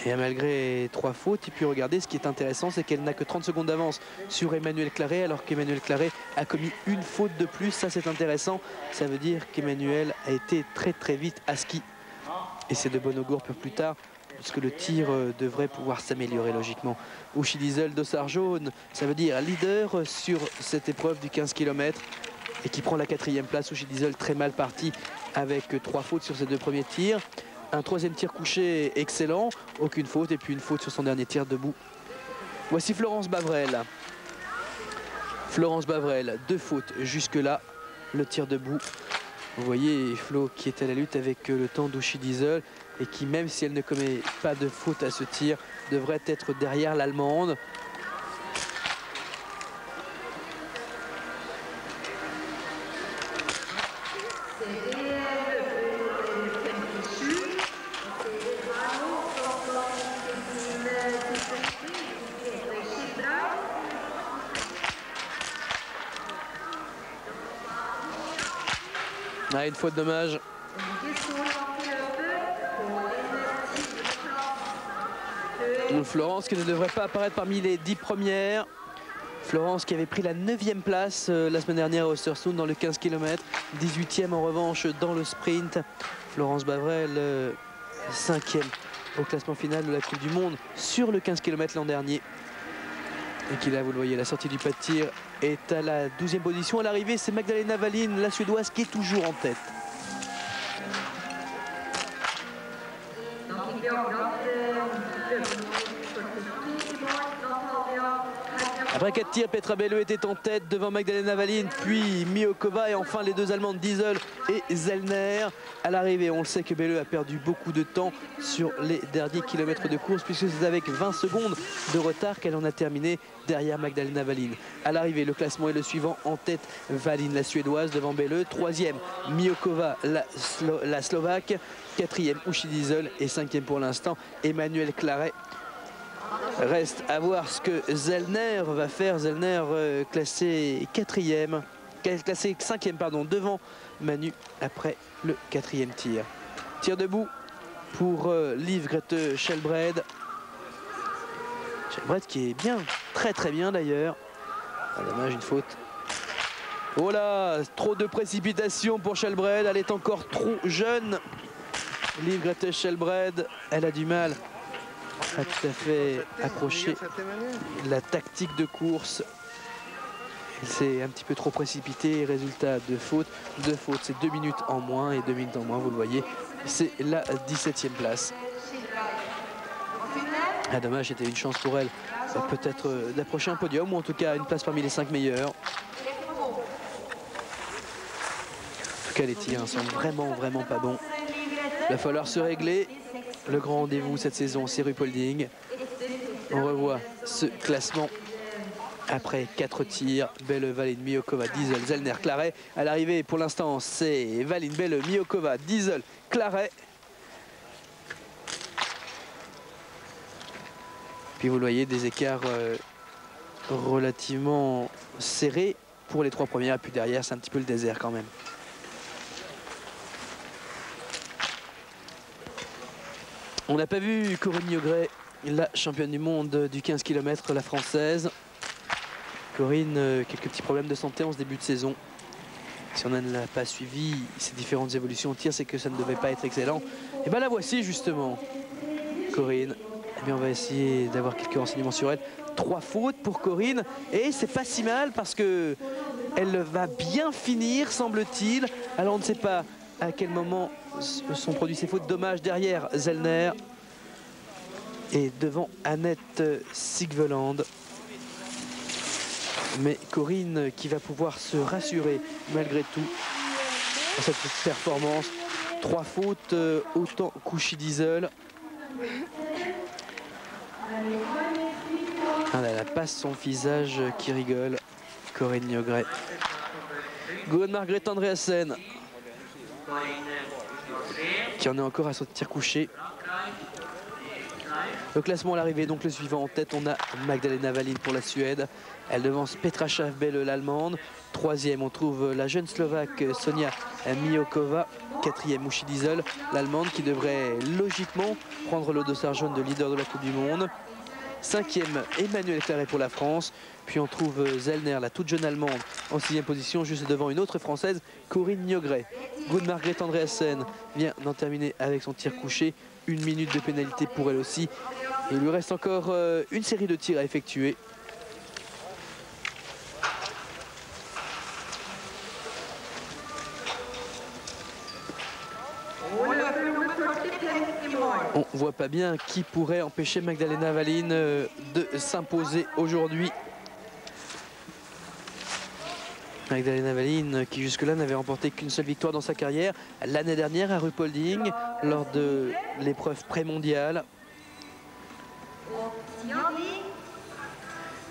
Et malgré 3 fautes, et puis regardez, ce qui est intéressant, c'est qu'elle n'a que 30 secondes d'avance sur Emmanuel Claret, alors qu'Emmanuel Claret a commis une faute de plus. Ça, c'est intéressant. Ça veut dire qu'Emmanuel a été très vite à ski. Et c'est de bon augure pour plus tard, puisque le tir devrait pouvoir s'améliorer logiquement. Couchy Diesel, dossard jaune, ça veut dire leader sur cette épreuve du 15 km et qui prend la 4e place. Couchy Diesel très mal parti avec 3 fautes sur ses 2 premiers tirs. Un 3e tir couché excellent, aucune faute, et puis une faute sur son dernier tir debout. Voici Florence Bavrel. Florence Bavrel, 2 fautes jusque-là, le tir debout. Vous voyez Flo qui est à la lutte avec le temps d'Ouchy Diesel et qui, même si elle ne commet pas de faute à ce tir, devrait être derrière l'Allemande. Ah, une faute dommage. Florence qui ne devrait pas apparaître parmi les 10 premières. Florence qui avait pris la 9e place la semaine dernière au Östersund dans le 15 km. 18e en revanche dans le sprint. Florence Bavrel, 5e au classement final de la Coupe du Monde sur le 15 km l'an dernier. Et qui là, vous le voyez, la sortie du pas de tir est à la 12e position. À l'arrivée, c'est Magdalena Wallin, la Suédoise, qui est toujours en tête. Après 4 tirs, Petra Belleux était en tête devant Magdalena Wallin, puis Miokova et enfin les 2 Allemandes Diesel et Zellner. À l'arrivée, on le sait que Belleux a perdu beaucoup de temps sur les derniers kilomètres de course, puisque c'est avec 20 secondes de retard qu'elle en a terminé derrière Magdalena Wallin. À l'arrivée, le classement est le suivant. En tête, Wallin, la Suédoise, devant Belleux. 3e, Miokova, la Slovaque. 4e, Couchy Diesel. Et 5e pour l'instant, Emmanuel Claret. Reste à voir ce que Zellner va faire. Zellner classé 4e, classé 5e pardon, devant Manu après le 4e tir. Tir debout pour Liv Grete Skjelbred. Skjelbred qui est bien, très bien d'ailleurs. Ah, dommage, une faute. Oh là, trop de précipitation pour Skjelbred, elle est encore trop jeune. Liv Grete Skjelbred, elle a du mal à tout à fait accrocher la tactique de course. C'est un petit peu trop précipité. Résultat de faute. De faute, c'est 2 minutes en moins. Et 2 minutes en moins, vous le voyez, c'est la 17e place. Ah, dommage, c'était une chance pour elle. Peut-être d'approcher un podium ou en tout cas une place parmi les 5 meilleurs. En tout cas, les tirs sont vraiment pas bons. Il va falloir se régler. Le grand rendez-vous cette saison, c'est Ruhpolding. On revoit ce classement après 4 tirs. Belleux, Wallin, Miokova, Diesel, Zellner, Claret. À l'arrivée, pour l'instant, c'est Wallin, Belleux, Miokova, Diesel, Claret. Puis vous le voyez, des écarts relativement serrés pour les 3 premières. Puis derrière, c'est un petit peu le désert quand même. On n'a pas vu Corinne Niogret, la championne du monde du 15 km, la française. Corinne, quelques petits problèmes de santé en ce début de saison. Si on n'a pas suivi ces différentes évolutions au tir, c'est que ça ne devait pas être excellent. Et bien la voici justement, Corinne. eh bien, on va essayer d'avoir quelques renseignements sur elle. 3 fautes pour Corinne. Et c'est pas si mal parce que elle va bien finir, semble-t-il. Alors on ne sait pas à quel moment sont produits ces fautes. Dommage derrière Zellner. Et devant Annette Sigveland. Mais Corinne qui va pouvoir se rassurer malgré tout dans cette performance. 3 fautes, autant Couchy Diesel. Elle passe son visage qui rigole. Corinne Niogret. Gunn-Margrethe Andreasen qui en est encore à son tir couché. Le classement à l'arrivée, donc le suivant en tête, on a Magdalena Wallin pour la Suède. Elle devance Petra Schaafbelle, l'Allemande. 3e, on trouve la jeune Slovaque Sonia Miokova. 4e, Couchy Diesel, l'Allemande, qui devrait logiquement prendre le dossard jaune de leader de la Coupe du Monde. 5e, Emmanuel Claret pour la France. Puis on trouve Zellner, la toute jeune Allemande, en 6e position, juste devant une autre Française, Corinne Niogret. Gunn-Margrethe Andreasen vient d'en terminer avec son tir couché. 1 minute de pénalité pour elle aussi. Il lui reste encore une série de tirs à effectuer. On voit pas bien qui pourrait empêcher Magdalena Wallin de s'imposer aujourd'hui. Magdalena Wallin qui jusque-là n'avait remporté qu'une seule victoire dans sa carrière l'année dernière à Ruhpolding lors de l'épreuve pré-mondiale.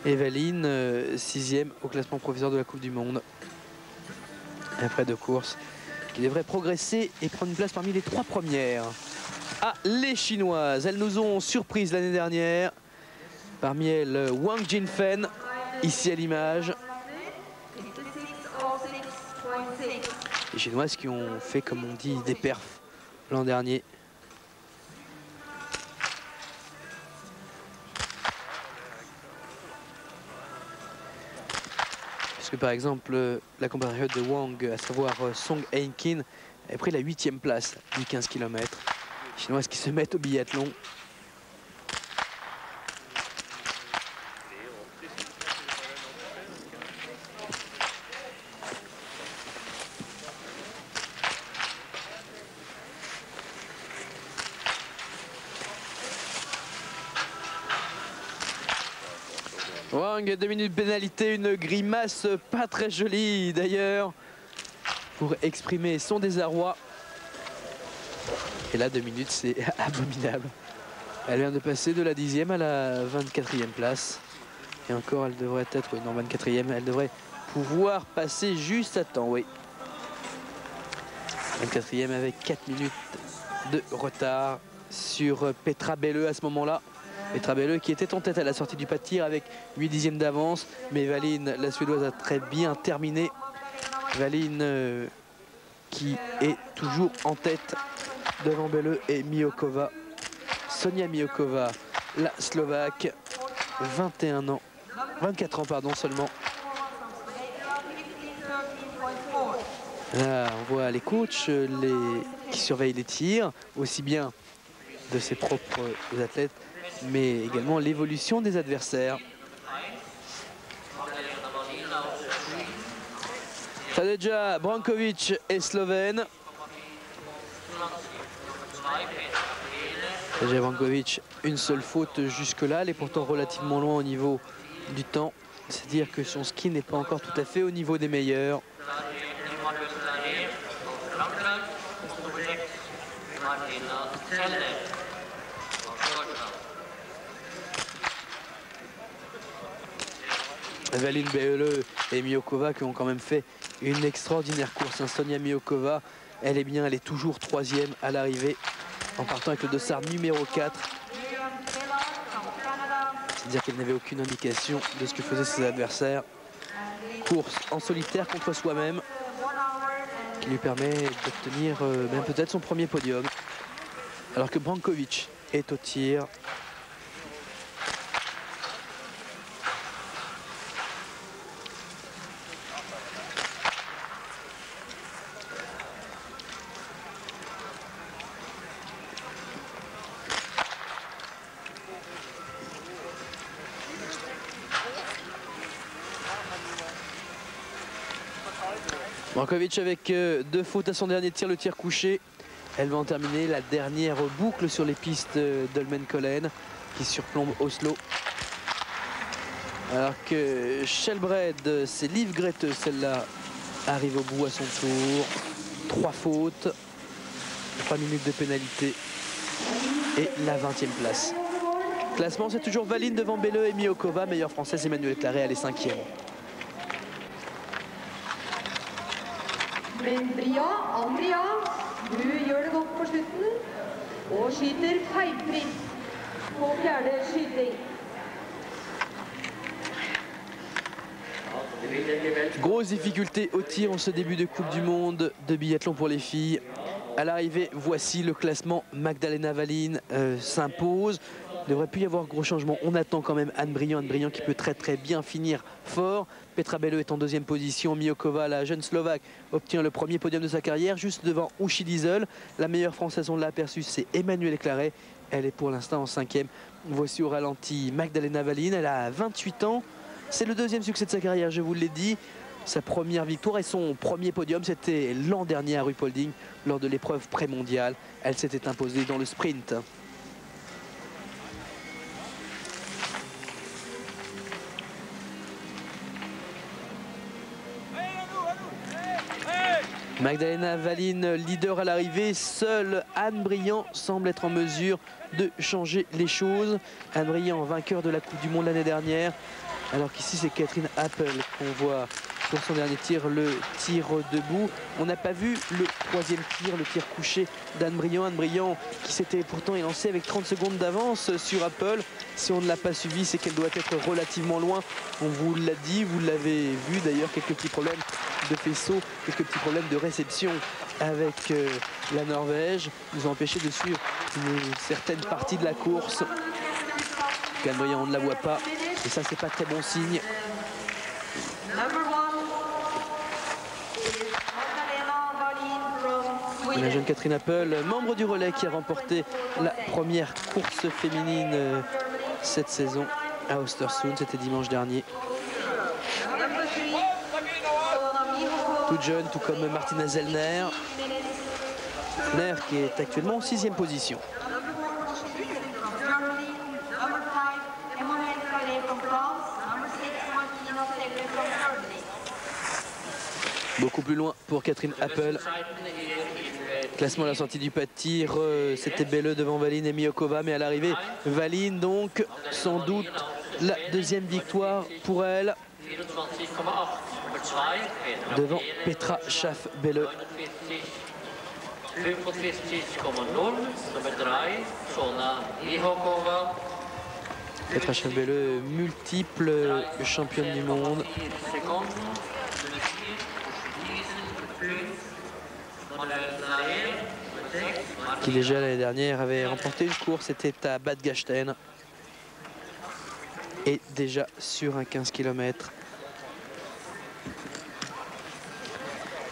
Et Wallin 6e au classement provisoire de la Coupe du Monde. Après 2 courses qui devrait progresser et prendre une place parmi les 3 premières. Ah, les Chinoises, elles nous ont surprises l'année dernière. Parmi elles, Wang Jinfen, ici à l'image. Les Chinoises qui ont fait, comme on dit, des perfs l'an dernier. Puisque par exemple, la compatriote de Wang, à savoir Song Hae-kin, a pris la 8e place du 15 km. Les Chinoises qui se mettent au biathlon. Wang, 2 minutes de pénalité, une grimace pas très jolie d'ailleurs pour exprimer son désarroi. Et là 2 minutes, c'est abominable. Elle vient de passer de la 10e à la 24e place. Et encore elle devrait être, oui non 24e, elle devrait pouvoir passer juste à temps, oui. 24e avec 4 minutes de retard sur Petra Belle à ce moment-là. Petra Belle qui était en tête à la sortie du pas de tir avec 8 dixièmes d'avance. Mais Wallin, la Suédoise, a très bien terminé. Wallin qui est toujours en tête devant Belle et Miokova. Sonia Miokova, la Slovaque, 24 ans pardon, seulement. Là, on voit les coachs qui surveillent les tirs, aussi bien de ses propres athlètes, mais également l'évolution des adversaires. Tadej Brankovic est slovène. Tadej Brankovic, une seule faute jusque-là, elle est pourtant relativement loin au niveau du temps. C'est-à-dire que son ski n'est pas encore tout à fait au niveau des meilleurs. Wallin, Belle et Miokova qui ont quand même fait une extraordinaire course. Sonia Miokova, elle est toujours 3e à l'arrivée en partant avec le dossard numéro 4. C'est-à-dire qu'elle n'avait aucune indication de ce que faisaient ses adversaires. Course en solitaire contre soi-même qui lui permet d'obtenir même peut-être son premier podium. Alors que Brankovic est au tir. Markovic avec 2 fautes à son dernier tir, le tir couché. Elle va en terminer la dernière boucle sur les pistes d'Holmenkollen qui surplombe Oslo. Alors que Shelbred, c'est Liv Grete, celle-là arrive au bout à son tour. 3 fautes, 3 minutes de pénalité et la 20e place. Classement, c'est toujours Valine devant Belleux et Miokova. Meilleure française, Emmanuelle Claret, elle est 5e. Men Andrea, du gjør det godt på slutten, og skyter feilfritt på 4. skyting. Grosse difficulté au tir en ce début de Coupe du Monde de biathlon pour les filles. À l'arrivée, voici le classement. Magdalena Valine s'impose. Il ne devrait plus y avoir gros changements. On attend quand même Anne Briand qui peut très bien finir fort. Petra Belleux est en 2e position. Miokova, la jeune Slovaque, obtient le premier podium de sa carrière, juste devant Uschi Diesel. La meilleure française, on l'a aperçue, c'est Emmanuelle Claret. Elle est pour l'instant en 5e. Voici au ralenti Magdalena Valine. Elle a 28 ans. C'est le 2e succès de sa carrière, je vous l'ai dit. Sa première victoire et son premier podium, c'était l'an dernier à Ruhpolding, lors de l'épreuve pré-mondiale. Elle s'était imposée dans le sprint. Magdalena Valine, leader à l'arrivée. Seule Anne Briand semble être en mesure de changer les choses. Anne Briand, vainqueur de la Coupe du Monde l'année dernière. Alors qu'ici, c'est Catherine Appel qu'on voit pour son dernier tir, le tir debout. On n'a pas vu le 3e tir, le tir couché d'Anne Briand. Anne Briand qui s'était pourtant élancée avec 30 secondes d'avance sur Appel. Si on ne l'a pas suivi, c'est qu'elle doit être relativement loin. On vous l'a dit, vous l'avez vu d'ailleurs, quelques petits problèmes de faisceau, quelques petits problèmes de réception avec la Norvège nous ont empêché de suivre une certaine partie de la course. Anne Briand, on ne la voit pas et ça, c'est pas très bon signe. La jeune Catherine Appel, membre du relais, qui a remporté la première course féminine cette saison à Östersund, c'était dimanche dernier. Toute jeune, tout comme Martina Zellner. Zellner qui est actuellement en 6e position. Beaucoup plus loin pour Catherine Appel. Classement à la sortie du pas de tir, c'était Belleux devant Valine et Miokova, mais à l'arrivée, Valine donc, sans doute la 2e victoire pour elle. Devant Petra Schaff-Belleux. Petra Schaff-Belleux, multiple championne du monde. Qui déjà l'année dernière avait remporté une course, c'était à Bad Gastein. Et déjà sur un 15 km.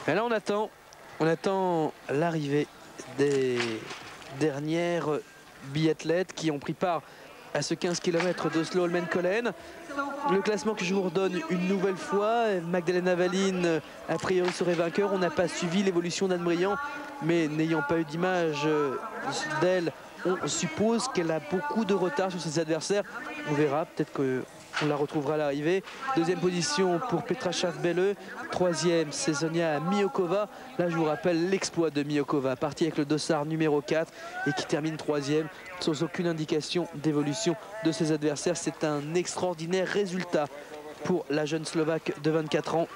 Et là on attend l'arrivée des dernières biathlètes qui ont pris part à ce 15 km d'Oslo-Holmenkollen. Le classement que je vous redonne une nouvelle fois, Magdalena Valine a priori serait vainqueur. On n'a pas suivi l'évolution d'Anne Briand, mais n'ayant pas eu d'image d'elle, on suppose qu'elle a beaucoup de retard sur ses adversaires. On verra, peut-être qu'on la retrouvera à l'arrivée. 2e position pour Petra Schaff-Belleux. 3e, c'est Sonia Miokova. Là, je vous rappelle l'exploit de Miokova, partie avec le dossard numéro 4 et qui termine 3e sans aucune indication d'évolution de ses adversaires. C'est un extraordinaire résultat pour la jeune Slovaque de 24 ans.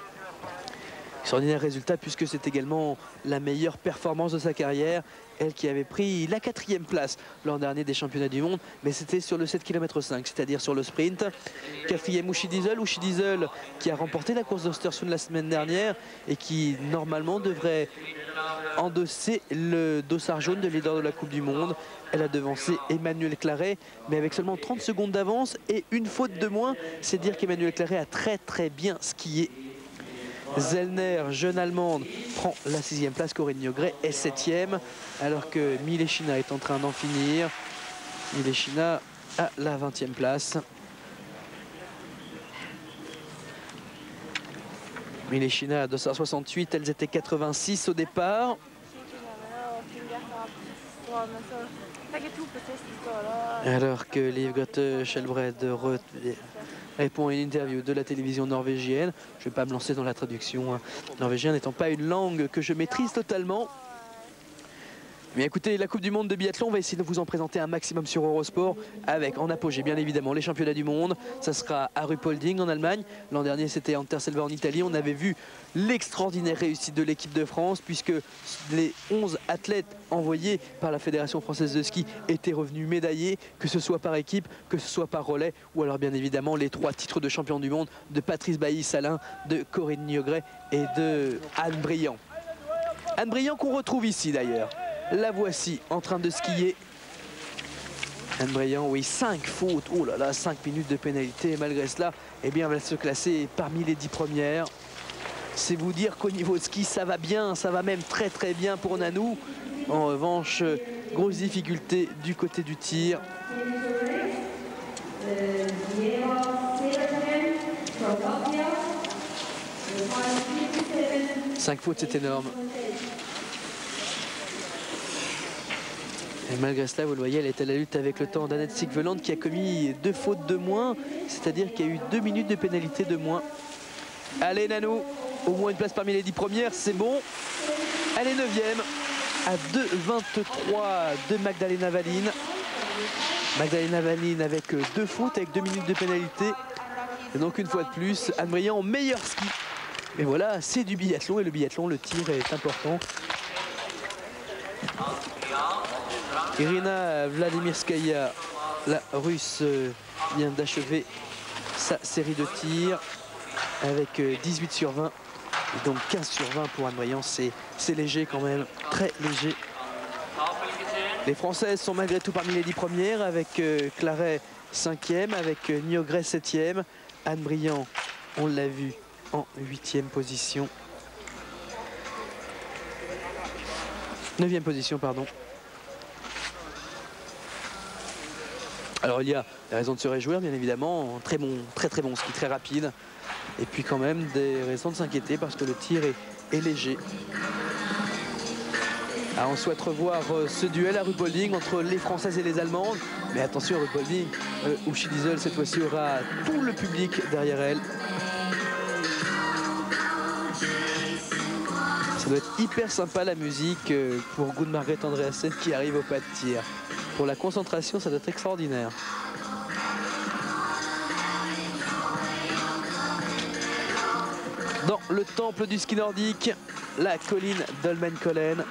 Extraordinaire résultat puisque c'est également la meilleure performance de sa carrière. Elle qui avait pris la 4e place l'an dernier des championnats du monde, mais c'était sur le 7 km 5, c'est-à-dire sur le sprint. 4e Uschi Diesel. Uschi Diesel qui a remporté la course d'Östersund la semaine dernière et qui normalement devrait endosser le dossard jaune de leader de la Coupe du Monde. Elle a devancé Emmanuelle Claret, mais avec seulement 30 secondes d'avance et une faute de moins. C'est dire qu'Emmanuelle Claret a très bien skié. Zellner, jeune allemande, prend la 6e place. Corinne Niogret est 7e, alors que Mileshina est en train d'en finir. Mileshina à la 20e place. Mileshina à 268, elles étaient 86 au départ. Alors que Liv Grete Skjelbred répond à une interview de la télévision norvégienne. Je ne vais pas me lancer dans la traduction, hein. Norvégien n'étant pas une langue que je maîtrise totalement. Mais écoutez, la Coupe du Monde de biathlon, on va essayer de vous en présenter un maximum sur Eurosport avec en apogée bien évidemment les championnats du monde. Ça sera à Ruhpolding en Allemagne. L'an dernier c'était à Anterselva en Italie. On avait vu l'extraordinaire réussite de l'équipe de France puisque les 11 athlètes envoyés par la Fédération française de ski étaient revenus médaillés, que ce soit par équipe, que ce soit par relais ou alors bien évidemment les 3 titres de champion du monde de Patrice Bailly-Salin, de Corinne Niogret et de Anne Briand. Anne Briand qu'on retrouve ici d'ailleurs. La voici en train de skier. Anne Briand, oui, 5 fautes. Oh là là, 5 minutes de pénalité. Et malgré cela, eh bien, elle va se classer parmi les 10 premières. C'est vous dire qu'au niveau de ski, ça va bien. Ça va même très très bien pour Nanou. En revanche, grosse difficulté du côté du tir. 5 fautes, c'est énorme. Et malgré cela, vous le voyez, elle est à la lutte avec le temps d'Annette Sigveland qui a commis 2 fautes de moins, c'est-à-dire qu'il y a eu 2 minutes de pénalité de moins. Allez Nanou, au moins une place parmi les 10 premières, c'est bon. Elle est 9e à 2,23 de Magdalena Wallin. Magdalena Wallin avec 2 fautes, avec 2 minutes de pénalité. Et donc une fois de plus, Anne Briand en meilleur ski. Et voilà, c'est du biathlon et le biathlon, le tir est important. Irina Vladimirskaya, la russe, vient d'achever sa série de tirs avec 18 sur 20. Et donc 15 sur 20 pour Anne Briand, c'est léger quand même, très léger. Les Françaises sont malgré tout parmi les 10 premières avec Claret 5e, avec Niogret 7e. Anne Briand, on l'a vu, en 8e position. 9e position, pardon. Alors il y a des raisons de se réjouir, bien évidemment, très très bon ski, très rapide. Et puis quand même des raisons de s'inquiéter parce que le tir est léger. Alors on souhaite revoir ce duel à Ruhpolding entre les Françaises et les Allemandes. Mais attention à Ruhpolding, Uschi Diesel cette fois-ci aura tout le public derrière elle. Ça doit être hyper sympa la musique pour Gunn-Margrethe Andreassen qui arrive au pas de tir. Pour la concentration, ça doit être extraordinaire. Dans le temple du ski nordique, la colline d'Holmenkollen.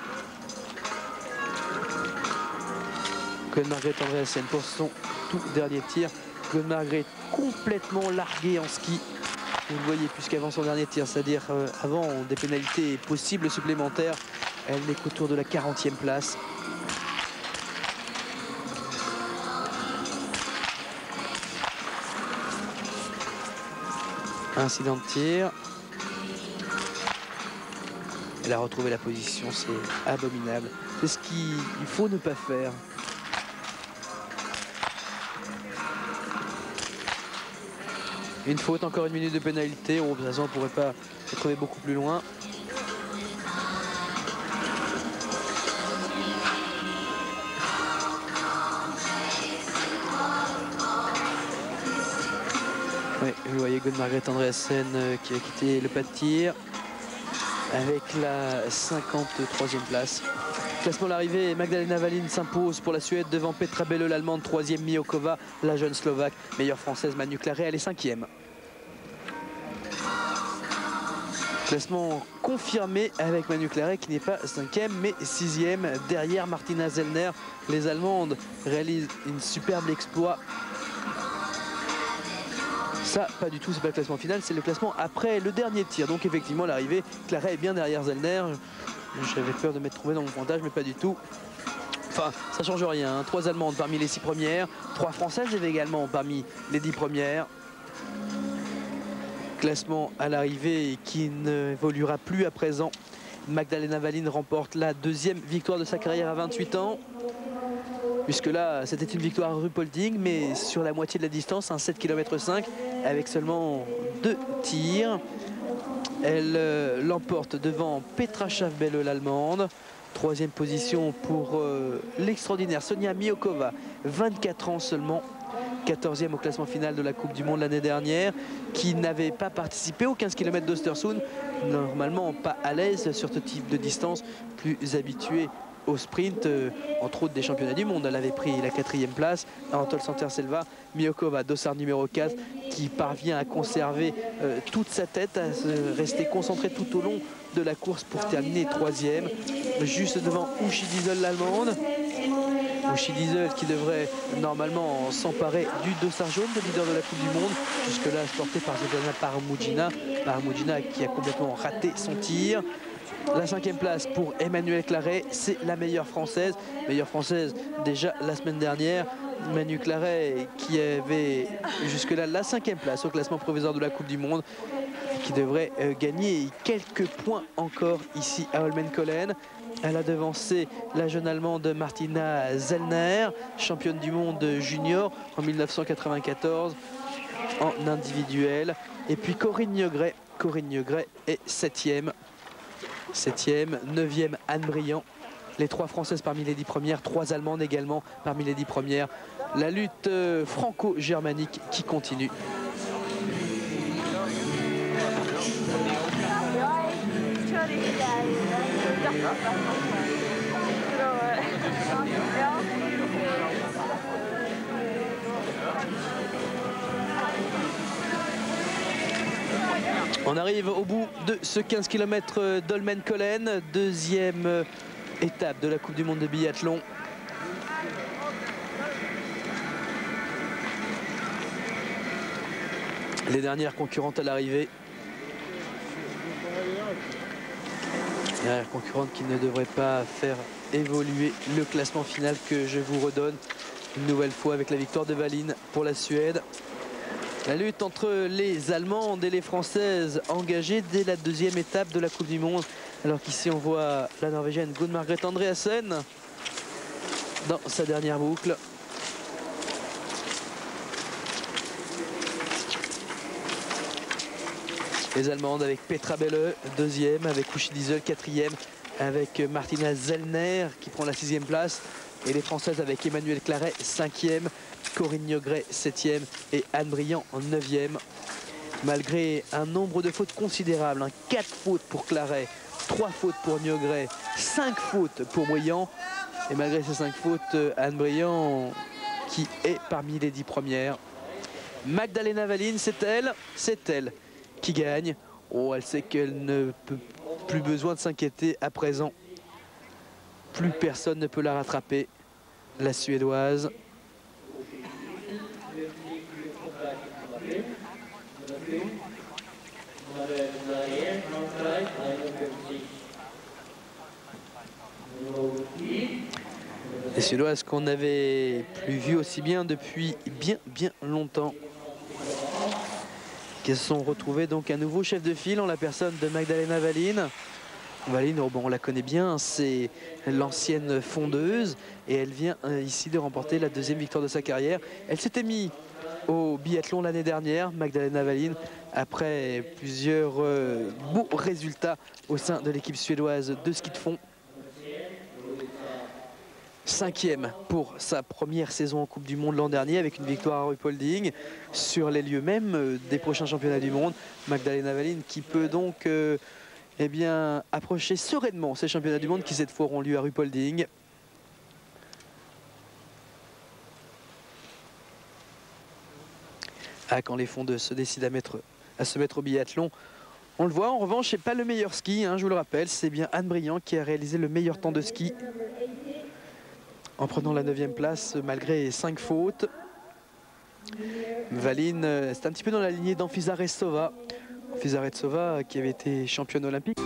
Gunn-Margrethe Andreassen pour son tout dernier tir. Gunn-Margrethe complètement larguée en ski. Vous le voyez, puisqu'avant son dernier tir, c'est-à-dire avant des pénalités possibles supplémentaires, elle n'est qu'autour de la 40e place. Incident de tir. Elle a retrouvé la position, c'est abominable. C'est ce qu'il faut ne pas faire. Une faute, encore une minute de pénalité. Oh, de toute façon, on ne pourrait pas se trouver beaucoup plus loin. Oui, vous voyez Gunn-Margrethe Andreassen qui a quitté le pas de tir avec la 53e place. Classement à l'arrivée, Magdalena Wallin s'impose pour la Suède devant Petra Belle, l'Allemande, 3e Miokova, la jeune Slovaque, meilleure Française Manu Claret, elle est 5e. Classement confirmé avec Manu Claret qui n'est pas 5e mais 6e derrière Martina Zellner. Les Allemandes réalisent une superbe exploit. Ça, pas du tout, c'est pas le classement final, c'est le classement après le dernier tir. Donc effectivement, l'arrivée, Claret est bien derrière Zellner. J'avais peur de m'être trouvé dans mon pointage, mais pas du tout. Enfin, ça change rien. 3 Allemandes parmi les 6 premières, 3 Françaises également parmi les 10 premières. Classement à l'arrivée qui n'évoluera plus à présent. Magdalena Wallin remporte la 2e victoire de sa carrière à 28 ans. puisque là c'était une victoire à Ruhpolding, mais sur la moitié de la distance, un 7,5 km avec seulement 2 tirs. Elle l'emporte devant Petra Schaaf-Belle, l'Allemande. Troisième position pour l'extraordinaire Sonia Miokova, 24 ans seulement. 14e au classement final de la Coupe du Monde l'année dernière, qui n'avait pas participé aux 15 km d'Östersund, normalement pas à l'aise sur ce type de distance, plus habituée au sprint, entre autres des championnats du monde. Elle avait pris la 4e place à Antol Santerselva. Miokova, dossard numéro 4, qui parvient à conserver toute sa tête, à rester concentrée tout au long de la course pour terminer 3e, juste devant Uschi Diesel, l'Allemande. Uschi Diesel qui devrait normalement s'emparer du dossard jaune de leader de la Coupe du Monde, jusque-là porté par Zvezana Paramudjina. Paramudjina qui a complètement raté son tir. La 5e place pour Emmanuelle Claret, c'est la meilleure française déjà la semaine dernière. Emmanuelle Claret qui avait jusque-là la 5e place au classement provisoire de la Coupe du Monde, qui devrait gagner quelques points encore ici à Holmenkollen. Elle a devancé la jeune Allemande Martina Zellner, championne du monde junior en 1994 en individuel. Et puis Corinne Niegret est 7e. 9e Anne Briand. Les 3 Françaises parmi les 10 premières, 3 Allemandes également parmi les 10 premières. La lutte franco-germanique qui continue. On arrive au bout de ce 15 km d'Holmenkollen, deuxième étape de la Coupe du Monde de biathlon. Les dernières concurrentes à l'arrivée. Dernière concurrente qui ne devrait pas faire évoluer le classement final que je vous redonne une nouvelle fois avec la victoire de Wallin pour la Suède. La lutte entre les Allemandes et les Françaises engagées dès la deuxième étape de la Coupe du Monde. Alors qu'ici on voit la Norvégienne Gunn Margrethe Andreassen dans sa dernière boucle. Les Allemandes avec Petra Belle, deuxième, avec Uschi Diesel, quatrième, avec Martina Zellner qui prend la 6e place. Et les Françaises avec Emmanuelle Claret, 5e, Corinne Niegret, 7e et Anne Briand, 9e. Malgré un nombre de fautes considérables, 4 fautes pour Claret, 3 fautes pour Niegret, 5 fautes pour Briand. Et malgré ces 5 fautes, Anne Briand qui est parmi les 10 premières. Magdalena Wallin, c'est elle qui gagne. Oh, elle sait qu'elle ne peut plus besoin de s'inquiéter à présent. Plus personne ne peut la rattraper, la Suédoise. Les Suédoises qu'on n'avait plus vues aussi bien depuis bien longtemps, qui se sont retrouvées donc un nouveau chef de file en la personne de Magdalena Wallin. Wallin, oh bon, on la connaît bien, c'est l'ancienne fondeuse et elle vient ici de remporter la deuxième victoire de sa carrière. Elle s'était mise au biathlon l'année dernière, Magdalena Wallin, après plusieurs beaux résultats au sein de l'équipe suédoise de ski de fond. 5e pour sa première saison en Coupe du Monde l'an dernier avec une victoire à Ruhpolding sur les lieux même des prochains championnats du monde. Magdalena Wallin qui peut donc eh bien, approcher sereinement ces championnats du monde qui cette fois auront lieu à Ruhpolding. Quand les fondeuses se décident à se mettre au biathlon, on le voit. En revanche, c'est pas le meilleur ski, je vous le rappelle, c'est bien Anne Briand qui a réalisé le meilleur temps de ski en prenant la 9e place malgré 5 fautes. Wallin, c'est un petit peu dans la lignée d'Anfisa Restsova. Anfisa Restsova qui avait été championne olympique.